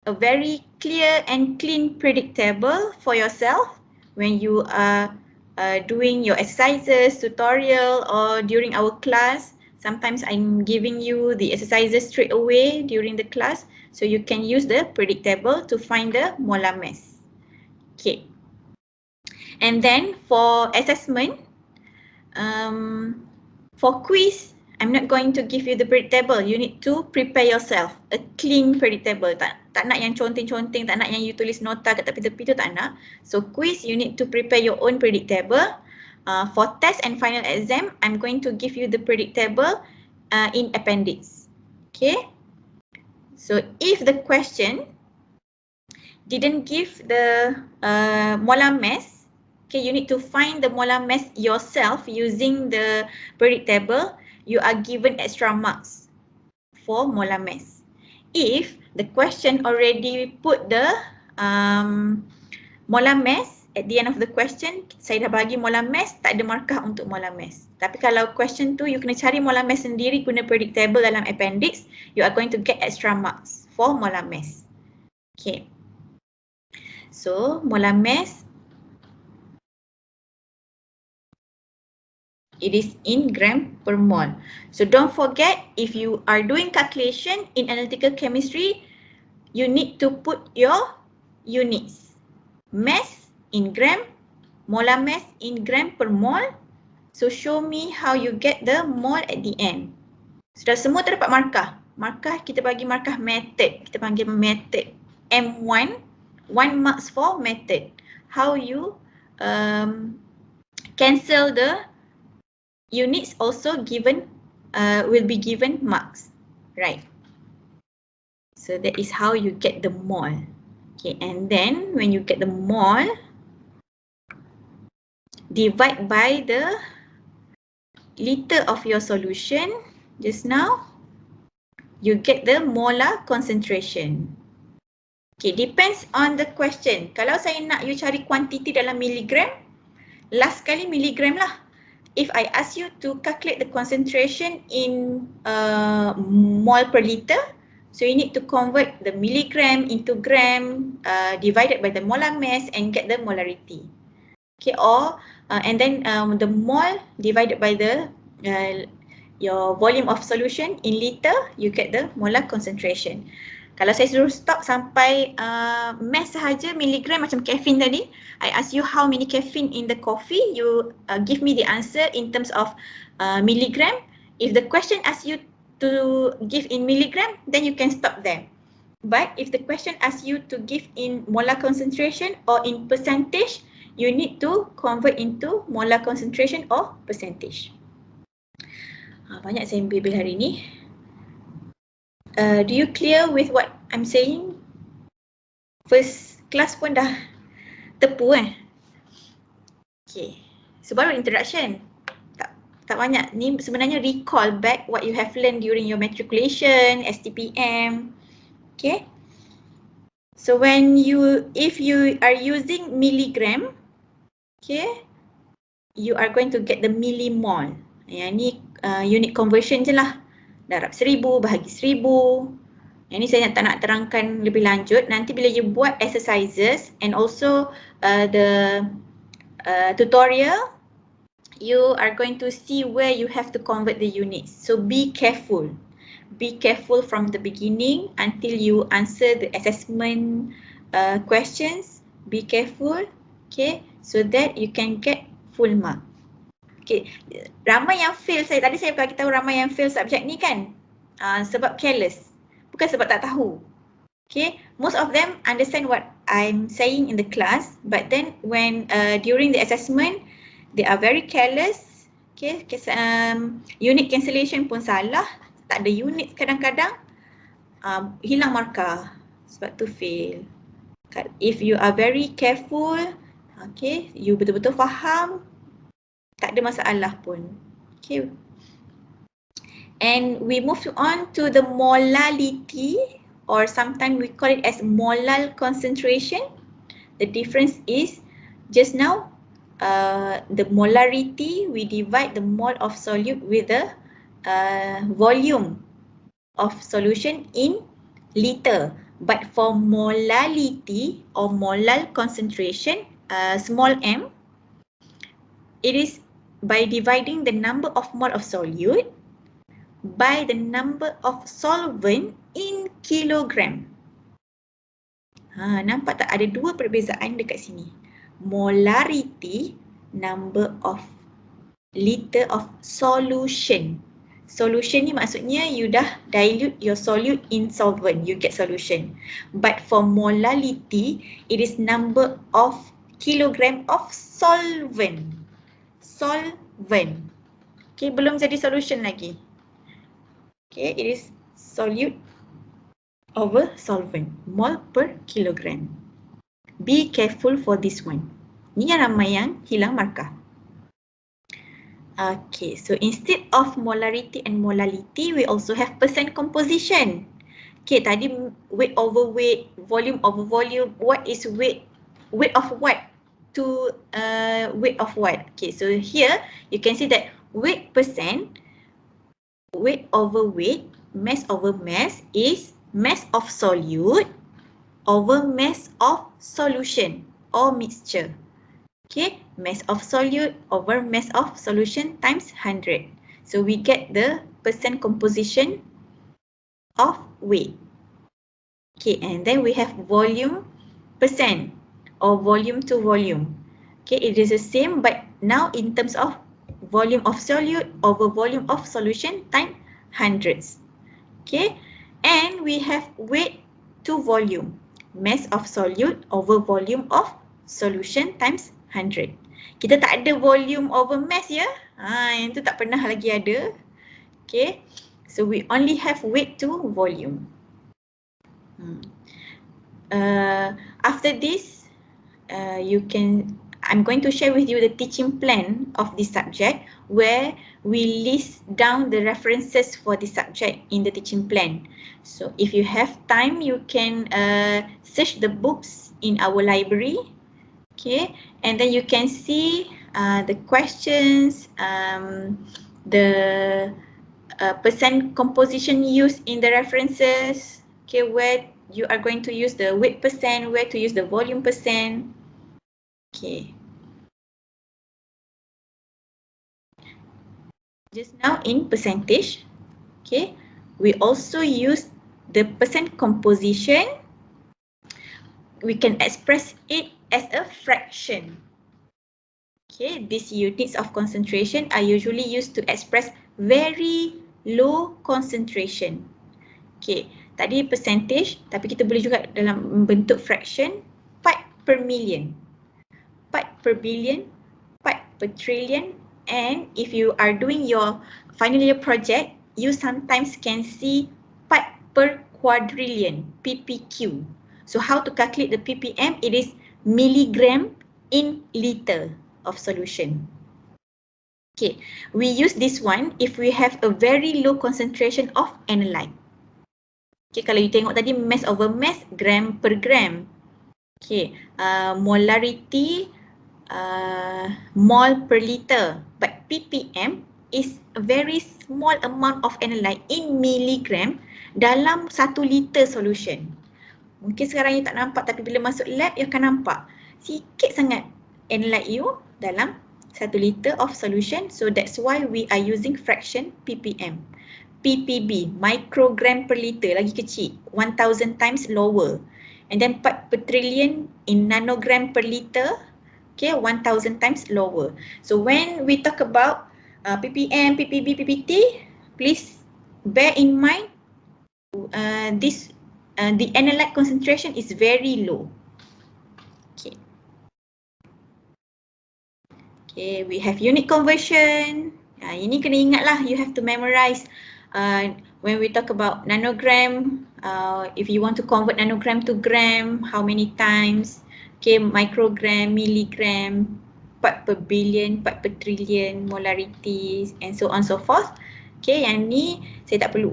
a very clear and clean periodic table for yourself. when you are doing your exercises, tutorial, or during our class. Sometimes I'm giving you the exercises straight away during the class, so you can use the predict table to find the molar mass. Okay. And then for assessment, for quiz, I'm not going to give you the predict table. You need to prepare yourself a clean predict table. Tak nak yang conteng-conteng, tak nak yang you tulis nota kat tepi-tepi tu, tak nak. So quiz, you need to prepare your own predict table. For test and final exam, I'm going to give you the predict table in appendix. Okay. So if the question didn't give the molar mass, okay, you need to find the molar mass yourself using the predict table. You are given extra marks for molar mass. If the question already put the molar mass at the end of the question, saya dah bagi molar mass, tak ada markah untuk molar mass. Tapi kalau question tu you kena cari molar mass sendiri guna predict table dalam appendix, you are going to get extra marks for molar mass. Okay. So molar mass, it is in gram per mole. So don't forget, if you are doing calculation in analytical chemistry, you need to put your units. Mass in gram, molar mass in gram per mole. So show me how you get the mole at the end. Sudah semua terdapat markah. Markah, kita bagi markah method. Kita panggil method M1. 1 marks for method. How you cancel the units also given, will be given marks, right? So that is how you get the mole. Okay, and then when you get the mole, divide by the liter of your solution just now, you get the molar concentration. Okay, depends on the question. Kalau saya nak you cari quantity dalam miligram, last kali miligram lah. If I ask you to calculate the concentration in mole per liter, so you need to convert the milligram into gram divided by the molar mass and get the molarity. Okay, or and then the mole divided by the your volume of solution in liter, you get the molar concentration. Kalau saya suruh stop sampai mass sahaja, miligram macam caffeine tadi, I ask you how many caffeine in the coffee, you give me the answer in terms of milligram. If the question asks you to give in milligram, then you can stop there. But if the question asks you to give in molar concentration or in percentage, you need to convert into molar concentration or percentage. Banyak saya ambil hari ni. Do you clear with what I'm saying? First class pun dah tepu Okay. So baru introduction. Tak banyak. Ni sebenarnya recall back what you have learned during your matriculation, STPM. Okay. So if you are using milligram, okay, you are going to get the millimole. Yang ni unit conversion je lah. Darab 1000 bahagi 1000. Yang ni saya tak nak terangkan lebih lanjut. Nanti bila you buat exercises and also the tutorial, you are going to see where you have to convert the units. So be careful. Be careful from the beginning until you answer the assessment questions. Be careful, okay, so that you can get full mark. Okay, ramai yang fail tadi saya bagi tahu ramai yang fail subjek ni kan, sebab careless, bukan sebab tak tahu. Okay, most of them understand what I'm saying in the class, but then when during the assessment, they are very careless. Okay, unit cancellation pun salah, tak ada unit kadang-kadang, hilang markah, sebab tu fail. If you are very careful, okay, you betul-betul faham, tak ada masalah pun. Okay. And we move on to the molality, or sometimes we call it as molar concentration. The difference is just now the molarity, we divide the mole of solute with the volume of solution in liter. But for molality or molar concentration, small m, it is by dividing the number of mole of solute by the number of solvent in kilogram. Nampak tak ada dua perbezaan dekat sini. Molarity, number of liter of solution. Solution ni maksudnya you dah dilute your solute in solvent, you get solution. But for molality, it is number of kilogram of solvent. Solvent. Okay, belum jadi solution lagi. Okay, it is solute over solvent, mole per kilogram. Be careful for this one. Ni yang ramai yang hilang markah. Okay, so instead of molarity and molality, we also have percent composition. Okay, tadi weight over weight, volume over volume. What is weight? Weight of what to weight of what? Okay, so here you can see that weight percent, weight over weight, mass over mass is mass of solute over mass of solution or mixture. Okay, mass of solute over mass of solution times 100. So we get the percent composition of weight. Okay, and then we have volume percent or volume to volume. Okay, it is the same but now in terms of volume of solute over volume of solution times hundreds. Okay, and we have weight to volume, mass of solute over volume of solution times 100. Kita tak ada volume over mass ya. Yang tu tak pernah lagi ada. Okay, so we only have weight to volume. After this, I'm going to share with you the teaching plan of this subject where we list down the references for the subject in the teaching plan. So if you have time, you can search the books in our library. Okay, and then you can see the questions, the percent composition used in the references. Okay, where you are going to use the weight percent, where to use the volume percent. Okay. Just now in percentage, okay, we also use the percent composition. We can express it as a fraction. Okay, these units of concentration are usually used to express very low concentration. Okay, tadi percentage, tapi kita boleh juga dalam bentuk fraction, part per million, part per billion, part per trillion, and if you are doing your final year project, you sometimes can see part per quadrillion, PPQ. So how to calculate the ppm? It is milligram in liter of solution. Okay, we use this one if we have a very low concentration of analyte. Okay, kalau you tengok tadi mass over mass, gram per gram. Okay, molarity, mole per liter. But ppm is a very small amount of analyte in milligram dalam 1 liter solution. Mungkin sekarang you tak nampak tapi bila masuk lab you akan nampak sikit sangat analyte you dalam 1 liter of solution. So that's why we are using fraction ppm. ppb, microgram per liter, lagi kecil, 1000 times lower. And then part per trillion in nanogram per liter, okay, 1000 times lower. So when we talk about ppm, ppb, ppt, please bear in mind the analyte concentration is very low. Okay. Okay, we have unit conversion. Ini kena ingat lah, you have to memorize. When we talk about nanogram, if you want to convert nanogram to gram, how many times? Okay, microgram, milligram, part per billion, part per trillion, molarities, and so on so forth. Okay, yang ni saya tak perlu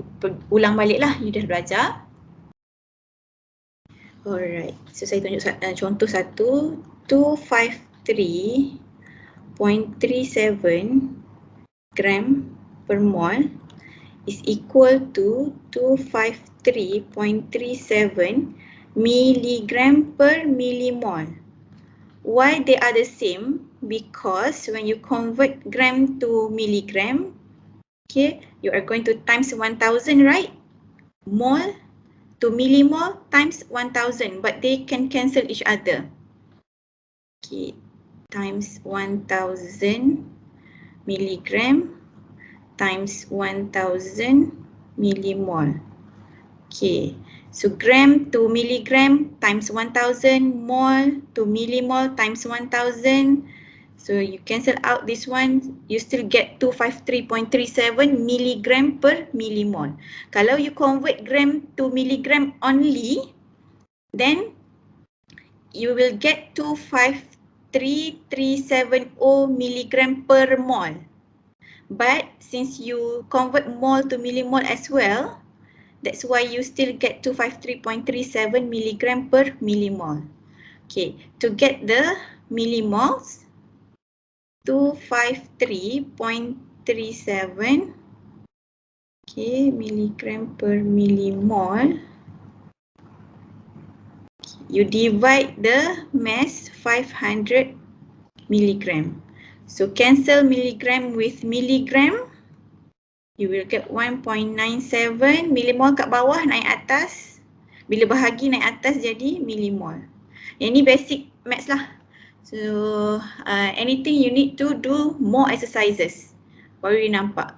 ulang balik lah, you dah belajar. Alright, so saya tunjuk contoh satu, 253.37 gram per mole is equal to 253.37 milligram per millimole. Why they are the same? Because when you convert gram to milligram, okay, you are going to times 1000, right? Mole to millimole times 1000, but they can cancel each other. Okay, times 1000 milligram times 1000 millimole. Okay, so gram to milligram times 1000, mole to millimole times 1000. So you cancel out this one, you still get 253.37 milligram per millimole. Kalau you convert gram to milligram only, then you will get 253,370 milligram per mole. But since you convert mole to millimole as well, that's why you still get 253.37 milligram per millimole. Okay, to get the millimoles, 253.37, okay, milligram per millimole. You divide the mass 500 milligram. So cancel milligram with milligram. You will get 1.97 millimole kat bawah, naik atas. Bila bahagi naik atas jadi millimole. Yang ni basic maths lah. So anything you need to do more exercises. Baru you nampak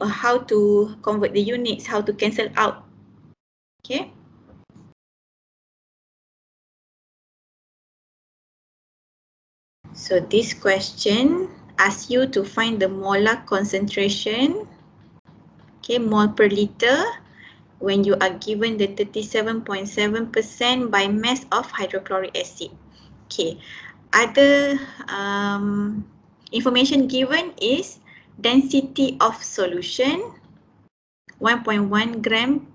how to convert the units, how to cancel out. Okay. So this question asks you to find the molar concentration, okay, mole per liter, when you are given the 37.7% by mass of hydrochloric acid. Okay, other information given is density of solution 1.1 gram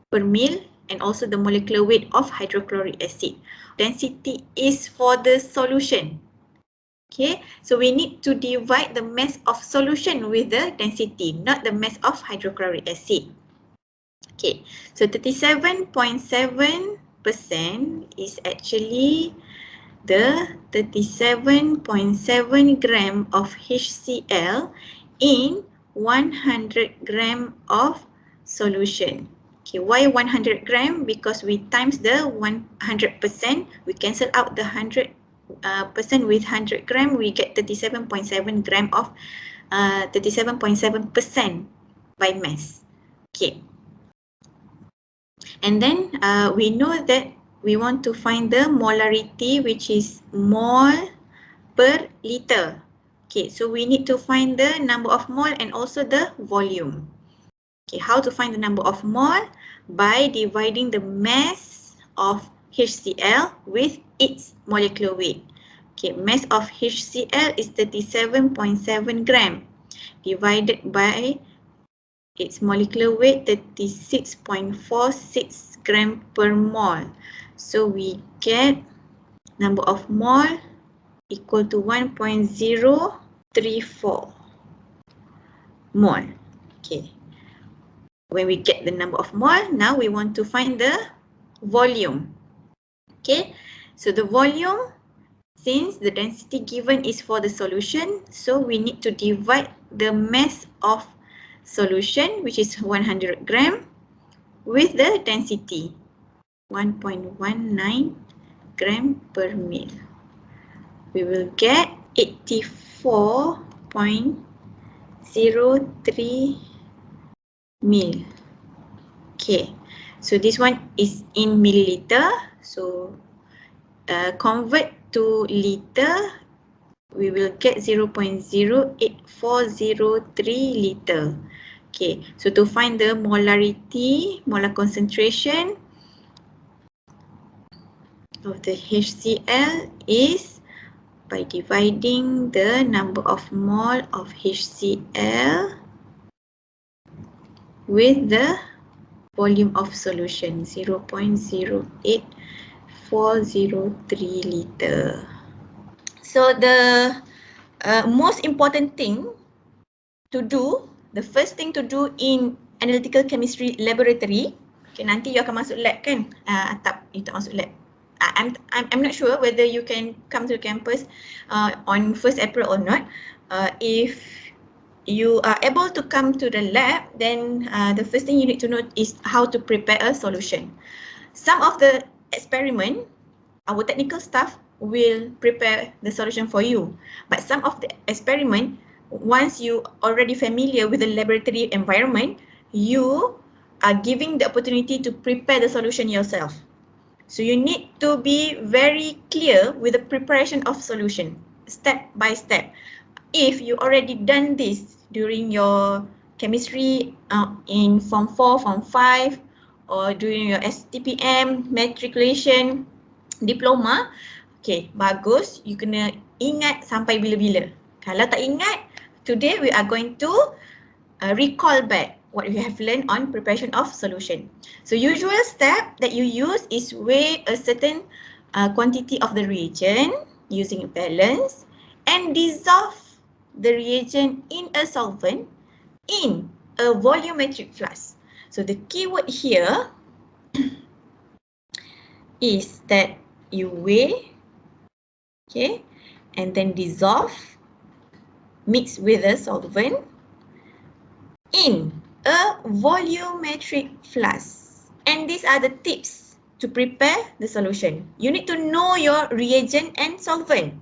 per mil, and also the molecular weight of hydrochloric acid. Density is for the solution. Okay, so we need to divide the mass of solution with the density, not the mass of hydrochloric acid. Okay, so 37.7% is actually the 37.7 gram of HCl in 100 gram of solution. Okay, why 100 gram? Because we times the 100%, we cancel out the 100% with 100 gram, we get 37.7 gram of 37.7% by mass. Okay. And then we know that we want to find the molarity, which is mole per liter. Okay, so we need to find the number of mole and also the volume. Okay, how to find the number of mole? By dividing the mass of HCl with its molecular weight. Okay, mass of HCl is 37.7 gram divided by its molecular weight 36.46 gram per mole. So we get number of mole equal to 1.034 mole. Okay. When we get the number of mole, now we want to find the volume. Okay. So the volume, since the density given is for the solution, so we need to divide the mass of solution, which is 100 gram, with the density 1.19 gram per mil. We will get 84.03 mil. Okay, so this one is in milliliter. So convert to liter, we will get 0.08403 liter. Okay, so to find the molarity, molar concentration of the HCl is by dividing the number of mole of HCl with the volume of solution, 0.08403 liter. So the most important thing to do, the first thing to do in analytical chemistry laboratory, okay, nanti you akan masuk lab kan, atap you tak masuk lab, I'm not sure whether you can come to the campus on 1st April or not. If you are able to come to the lab, then the first thing you need to know is how to prepare a solution. Some of the experiment, our technical staff will prepare the solution for you. But some of the experiment, once you already familiar with the laboratory environment, you are giving the opportunity to prepare the solution yourself. So you need to be very clear with the preparation of solution, step by step. If you already done this during your chemistry in Form 4, Form 5, or during your STPM, matriculation, diploma, okay, bagus. You kena ingat sampai bila-bila. Kalau tak ingat, today we are going to recall back what you have learned on preparation of solution. So usual step that you use is weigh a certain quantity of the reagent using a balance and dissolve the reagent in a solvent in a volumetric flask. So the key word here is that you weigh, okay, and then dissolve, mix with a solvent in a volumetric flask. And these are the tips to prepare the solution. You need to know your reagent and solvent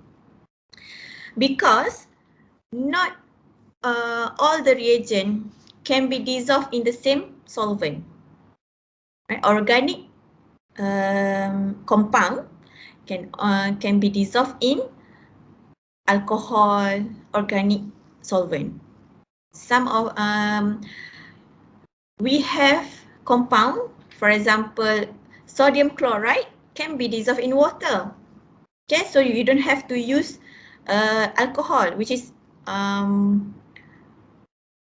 because not all the reagent can be dissolved in the same solvent. Right? Organic compound can be dissolved in alcohol, organic solvent. Some of we have compound, for example, sodium chloride can be dissolved in water. Okay, so you don't have to use alcohol, which is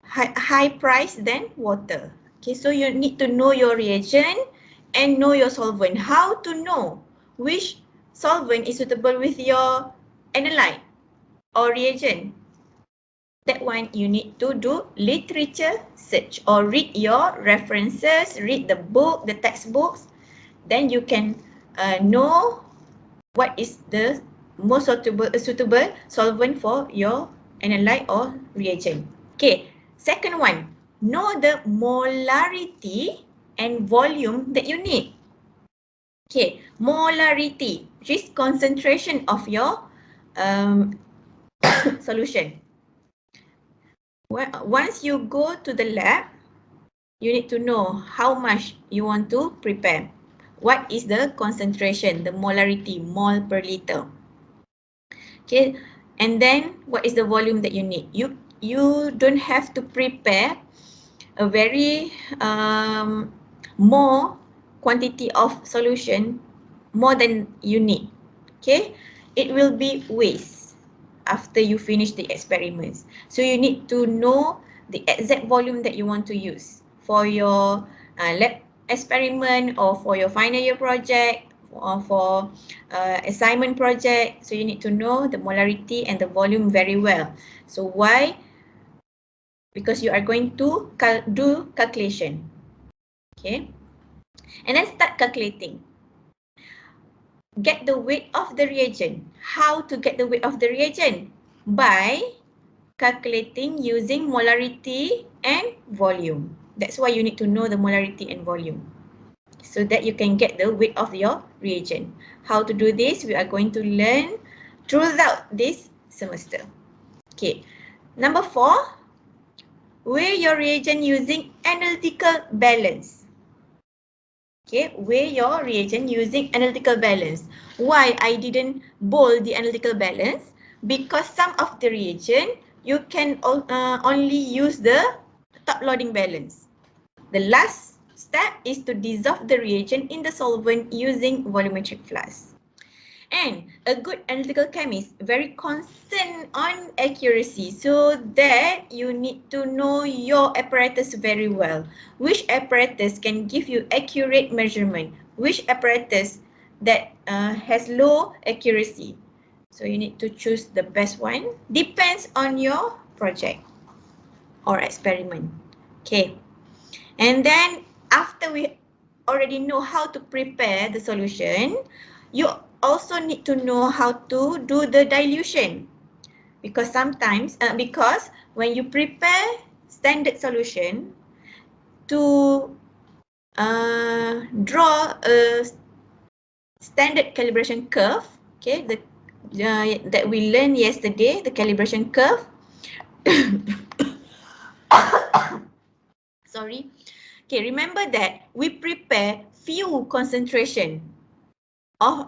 high price than water. Okay, so you need to know your reagent and know your solvent. How to know which solvent is suitable with your analyte or reagent? That one you need to do literature search or read your references, read the book, the textbooks. Then you can know what is the most suitable solvent for your analyte or reagent. Okay, second one, know the molarity and volume that you need. Okay, molarity, which is concentration of your solution. Once you go to the lab, you need to know how much you want to prepare. What is the concentration, the molarity, mole per liter. Okay, and then what is the volume that you need? You don't have to prepare a very more quantity of solution more than you need. Okay, it will be waste after you finish the experiments. So you need to know the exact volume that you want to use for your lab experiment or for your final year project or for assignment project. So you need to know the molarity and the volume very well. So why? Because you are going to do calculation. Okay, and then start calculating. Get the weight of the reagent. How to get the weight of the reagent? By calculating using molarity and volume. That's why you need to know the molarity and volume so that you can get the weight of your reagent. How to do this? We are going to learn throughout this semester. Okay, number 4, weigh your reagent using analytical balance. Okay, weigh your reagent using analytical balance. Why I didn't bold the analytical balance? Because some of the reagent, you can only use the top loading balance. The last step is to dissolve the reagent in the solvent using volumetric flask. And a good analytical chemist very concerned on accuracy, so that you need to know your apparatus very well. Which apparatus can give you accurate measurement? Which apparatus that has low accuracy? So you need to choose the best one. Depends on your project or experiment. Okay. And then after we already know how to prepare the solution, you also need to know how to do the dilution, because sometimes, because when you prepare standard solution to draw a standard calibration curve, okay, that we learned yesterday, the calibration curve. Sorry. Okay, remember that we prepare few concentration of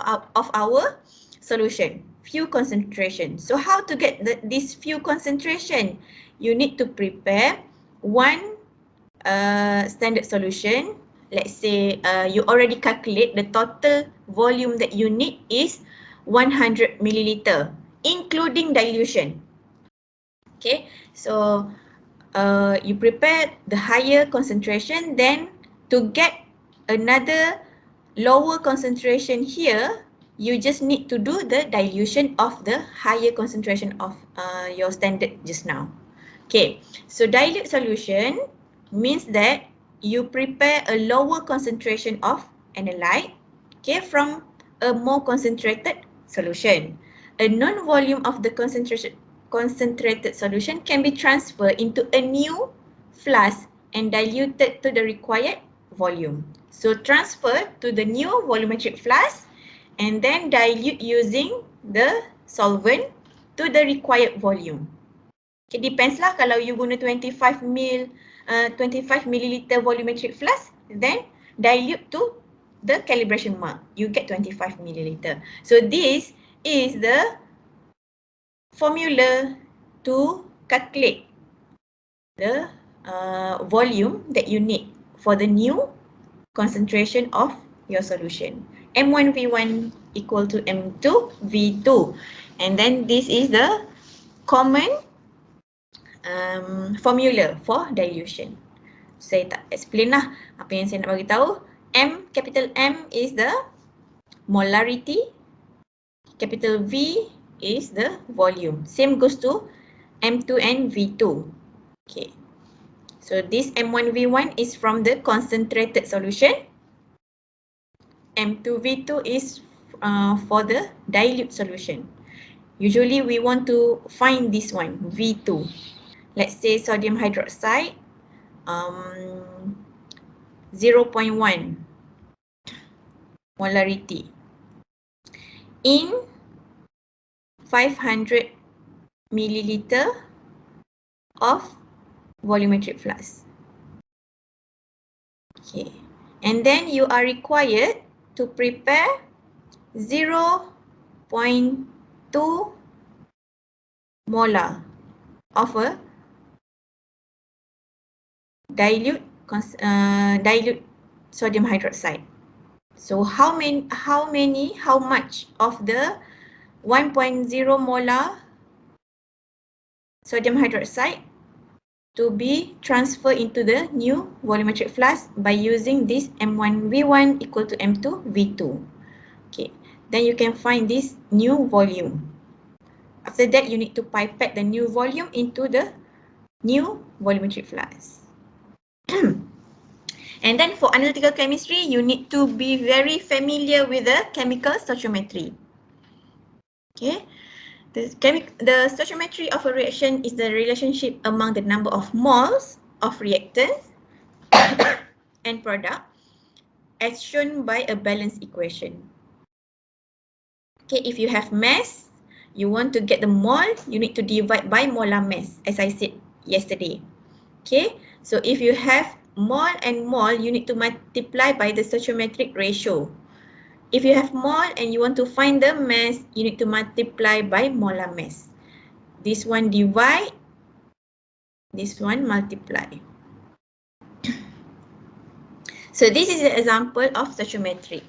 our solution. Few concentration. So how to get this few concentration? You need to prepare one standard solution. Let's say you already calculate the total volume that you need is 100 milliliter, including dilution. Okay, so you prepare the higher concentration, then to get another lower concentration here, you just need to do the dilution of the higher concentration of your standard just now. Okay, so dilute solution means that you prepare a lower concentration of analyte, okay, from a more concentrated solution. A known volume of the concentrated solution can be transferred into a new flask and diluted to the required volume. So transfer to the new volumetric flask and then dilute using the solvent to the required volume. Okay, depends lah kalau you guna 25 milliliter volumetric flask, then dilute to the calibration mark. You get 25 milliliter. So this is the formula to calculate the volume that you need for the new concentration of your solution. M1V1 equal to M2V2. And then this is the common formula for dilution. Saya tak explain lah apa yang saya nak bagi tahu. Capital M is the molarity, capital V is the volume. Same goes to M2 and V2. Okay. So this M1V1 is from the concentrated solution. M2V2 is for the dilute solution. Usually we want to find this one, V2. Let's say sodium hydroxide, 0.1 molarity in 500 milliliter of volumetric flask. Okay, and then you are required to prepare 0.2 molar of a dilute sodium hydroxide. So how much of the 1.0 molar sodium hydroxide to be transferred into the new volumetric flask by using this M1V1 equal to M2V2. Okay, then you can find this new volume. After that, you need to pipette the new volume into the new volumetric flask. And then for analytical chemistry, you need to be very familiar with the chemical stoichiometry. Okay, the stoichiometry of a reaction is the relationship among the number of moles of reactants and product as shown by a balanced equation. Okay, if you have mass, you want to get the mole, you need to divide by molar mass, as I said yesterday. Okay, so if you have mole and mole, you need to multiply by the stoichiometric ratio. If you have mole and you want to find the mass, you need to multiply by molar mass. This one divide, this one multiply. So this is an example of stoichiometric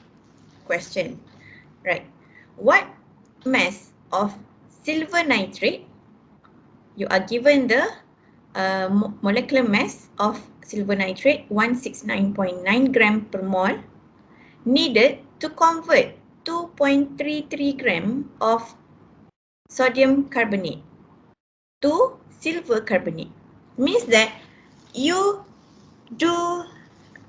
question. Right. What mass of silver nitrate, you are given the molecular mass of silver nitrate 169.9 gram per mole, needed to convert 2.33 gram of sodium carbonate to silver carbonate. Means that you do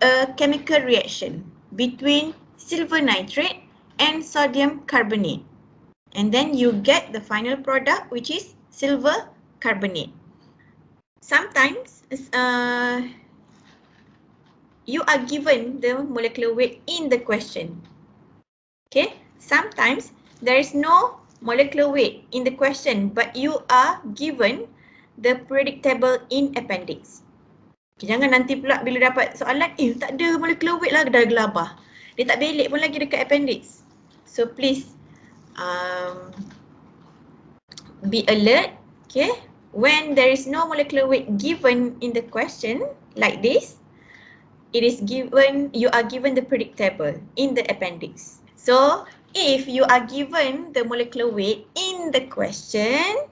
a chemical reaction between silver nitrate and sodium carbonate. And then you get the final product, which is silver carbonate. Sometimes you are given the molecular weight in the question. Okay, sometimes there is no molecular weight in the question, but you are given the periodic table in appendix. Okay, jangan nanti pula bila dapat soalan, tak ada molecular weight lah, dah gelabah. Dia tak belik pun lagi dekat appendix. So please be alert. Okay, when there is no molecular weight given in the question like this, it is given, you are given the periodic table in the appendix. So if you are given the molecular weight in the question,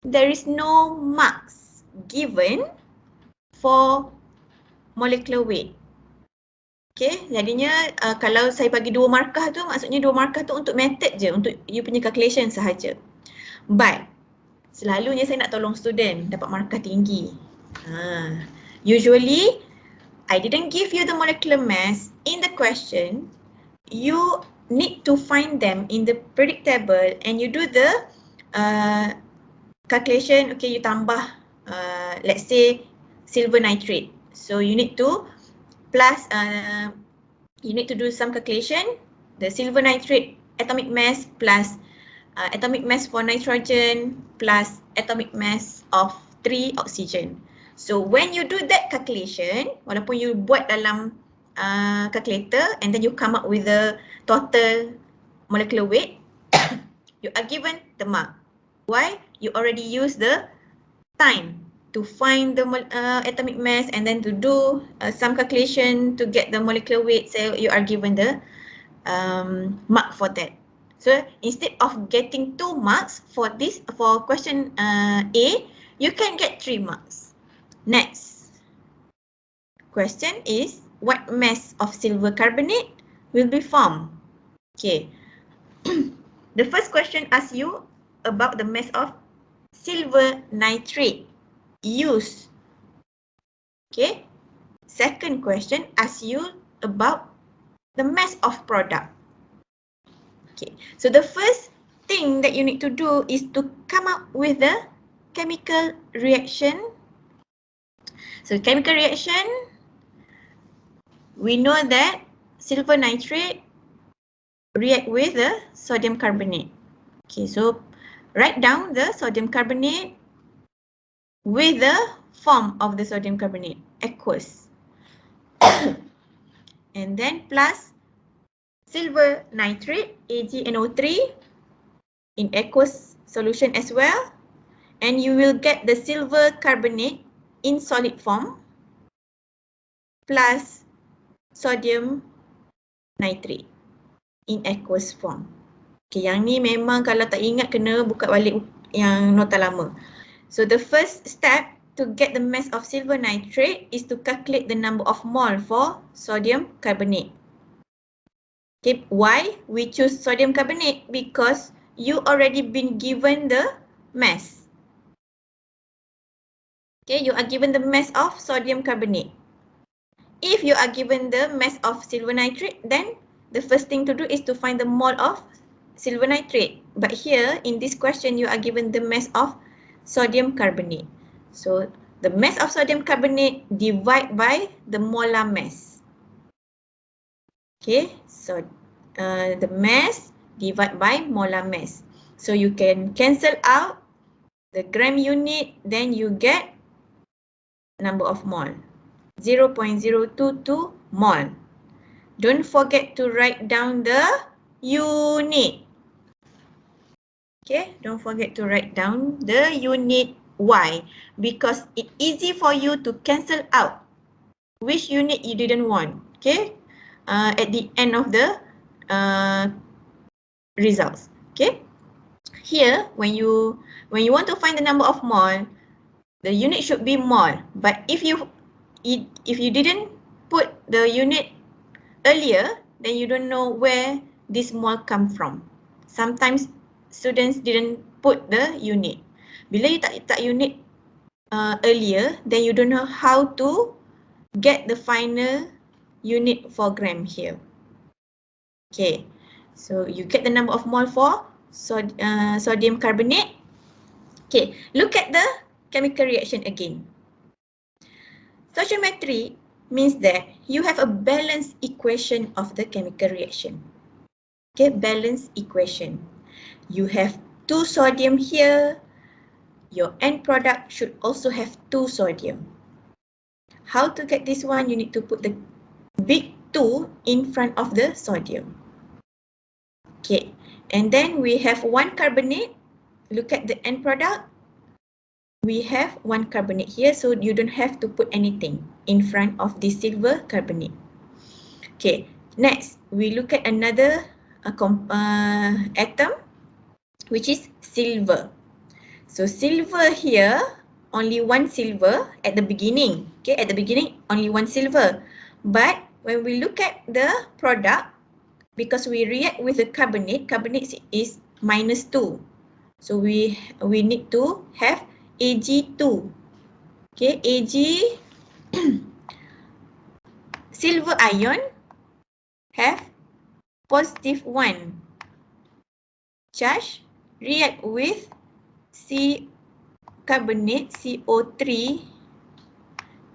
there is no marks given for molecular weight. Okay, jadinya kalau saya bagi 2 markah tu, maksudnya 2 markah tu untuk method je, untuk you punya calculation sahaja. But selalunya saya nak tolong student dapat markah tinggi. Usually, I didn't give you the molecular mass in the question. You need to find them in the periodic table and you do the calculation. Okay, you tambah let's say silver nitrate. So you need to plus, you need to do some calculation. The silver nitrate atomic mass plus atomic mass for nitrogen plus atomic mass of 3 oxygen. So when you do that calculation, walaupun you buat dalam calculator and then you come up with the total molecular weight, you are given the mark. Why? You already use the time to find the atomic mass and then to do some calculation to get the molecular weight. So you are given the mark for that. So instead of getting 2 marks for this, for question A, you can get 3 marks. Next question is, what mass of silver carbonate will be formed? Okay. The first question asks you about the mass of silver nitrate used. Okay. Second question asks you about the mass of product. Okay. So the first thing that you need to do is to come up with the chemical reaction. So chemical reaction, we know that silver nitrate react with the sodium carbonate. Okay, so write down the sodium carbonate with the form of the sodium carbonate, aqueous. And then plus silver nitrate, AgNO3 in aqueous solution as well. And you will get the silver carbonate in solid form plus sodium nitrate in aqueous form. Okay, yang ni memang kalau tak ingat kena buka balik yang nota lama. So the first step to get the mass of silver nitrate is to calculate the number of mole for sodium carbonate. Okay, why we choose sodium carbonate? Because you already been given the mass. Okay, you are given the mass of sodium carbonate. If you are given the mass of silver nitrate, then the first thing to do is to find the mole of silver nitrate. But here in this question, you are given the mass of sodium carbonate. So the mass of sodium carbonate divided by the molar mass. Okay, so the mass divided by molar mass. So you can cancel out the gram unit, then you get number of mole, 0.022 mole. Don't forget to write down the unit. Okay, don't forget to write down the unit. Why? Because it's easy for you to cancel out which unit you didn't want. Okay, at the end of the results. Okay, here when you want to find the number of mole, the unit should be mole. But if you didn't put the unit earlier, then you don't know where this mole come from. Sometimes students didn't put the unit. Bila you tak unit earlier, then you don't know how to get the final unit for gram here. Okay, So you get the number of mole for sodium carbonate. Okay, look at the chemical reaction again. Stoichiometry means that you have a balanced equation of the chemical reaction. Okay, balanced equation. You have 2 sodium here. Your end product should also have 2 sodium. How to get this one? You need to put the big 2 in front of the sodium. Okay, and then we have 1 carbonate. Look at the end product. We have 1 carbonate here, so you don't have to put anything in front of the silver carbonate. Okay, next we look at another atom, which is silver. So silver here, only 1 silver at the beginning. Okay, at the beginning, only 1 silver. But when we look at the product, because we react with the carbonate, carbonate is -2. So we need to have Ag2. Okay, Ag silver ion have +1 charge, react with C carbonate CO3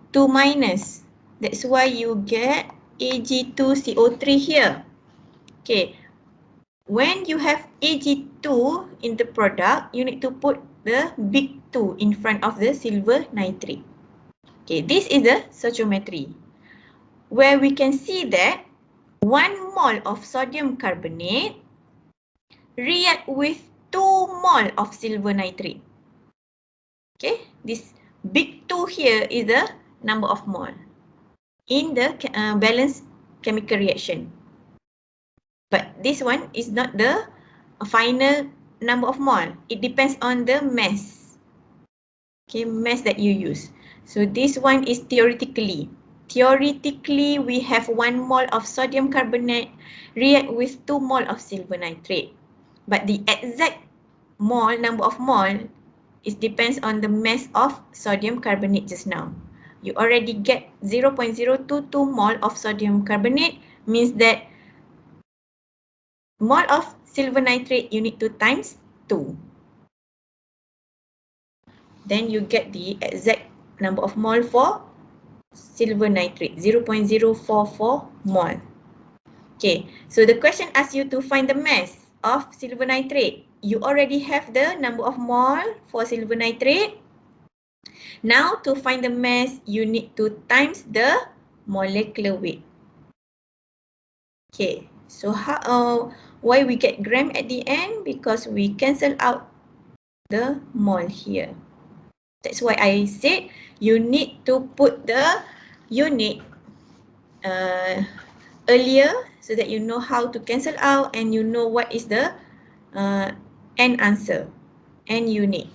2-. That's why you get Ag2CO3 here. Okay, when you have Ag2 in the product, you need to put the big 2 in front of the silver nitrate. Okay, this is the stoichiometry, where we can see that 1 mole of sodium carbonate react with 2 mole of silver nitrate. Okay, this big 2 here is the number of mole in the balanced chemical reaction. But this one is not the final number of mole. It depends on the mass. Okay, mass that you use. So this one is theoretically. Theoretically, we have 1 mole of sodium carbonate react with 2 mole of silver nitrate. But the exact mole, number of mole, it depends on the mass of sodium carbonate just now. You already get 0.022 mole of sodium carbonate, means that mole of silver nitrate you need to times 2. Then you get the exact number of mole for silver nitrate, 0.044 mole. Okay, so the question asks you to find the mass of silver nitrate. You already have the number of mole for silver nitrate. Now to find the mass, you need to times the molecular weight. Okay, so why we get gram at the end? Because we cancel out the mole here. That's why I said you need to put the unit earlier so that you know how to cancel out and you know what is the end answer, end unit.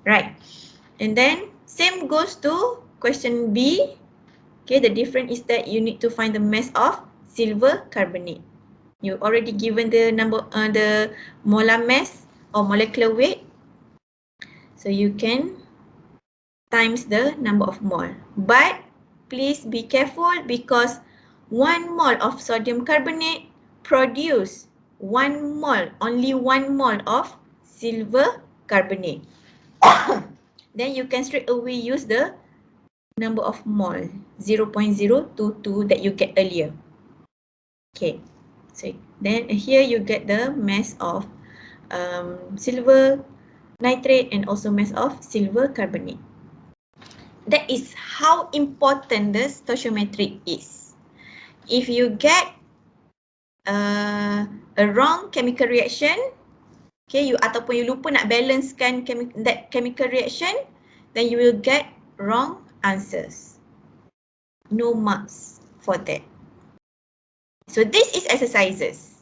Right. And then same goes to question B. Okay, the difference is that you need to find the mass of silver carbonate. You already given the number, the molar mass or molecular weight. So you can times the number of mole. But please be careful because 1 mole of sodium carbonate produce 1 mole, only 1 mole of silver carbonate. Then you can straight away use the number of mole, 0.022 that you get earlier. Okay, so then here you get the mass of silver nitrate and also mass of silver carbonate. That is how important the stoichiometry is. If you get a wrong chemical reaction, okay, you ataupun you lupa nak balancekan that chemical reaction, then you will get wrong answers. No marks for that. So this is exercises.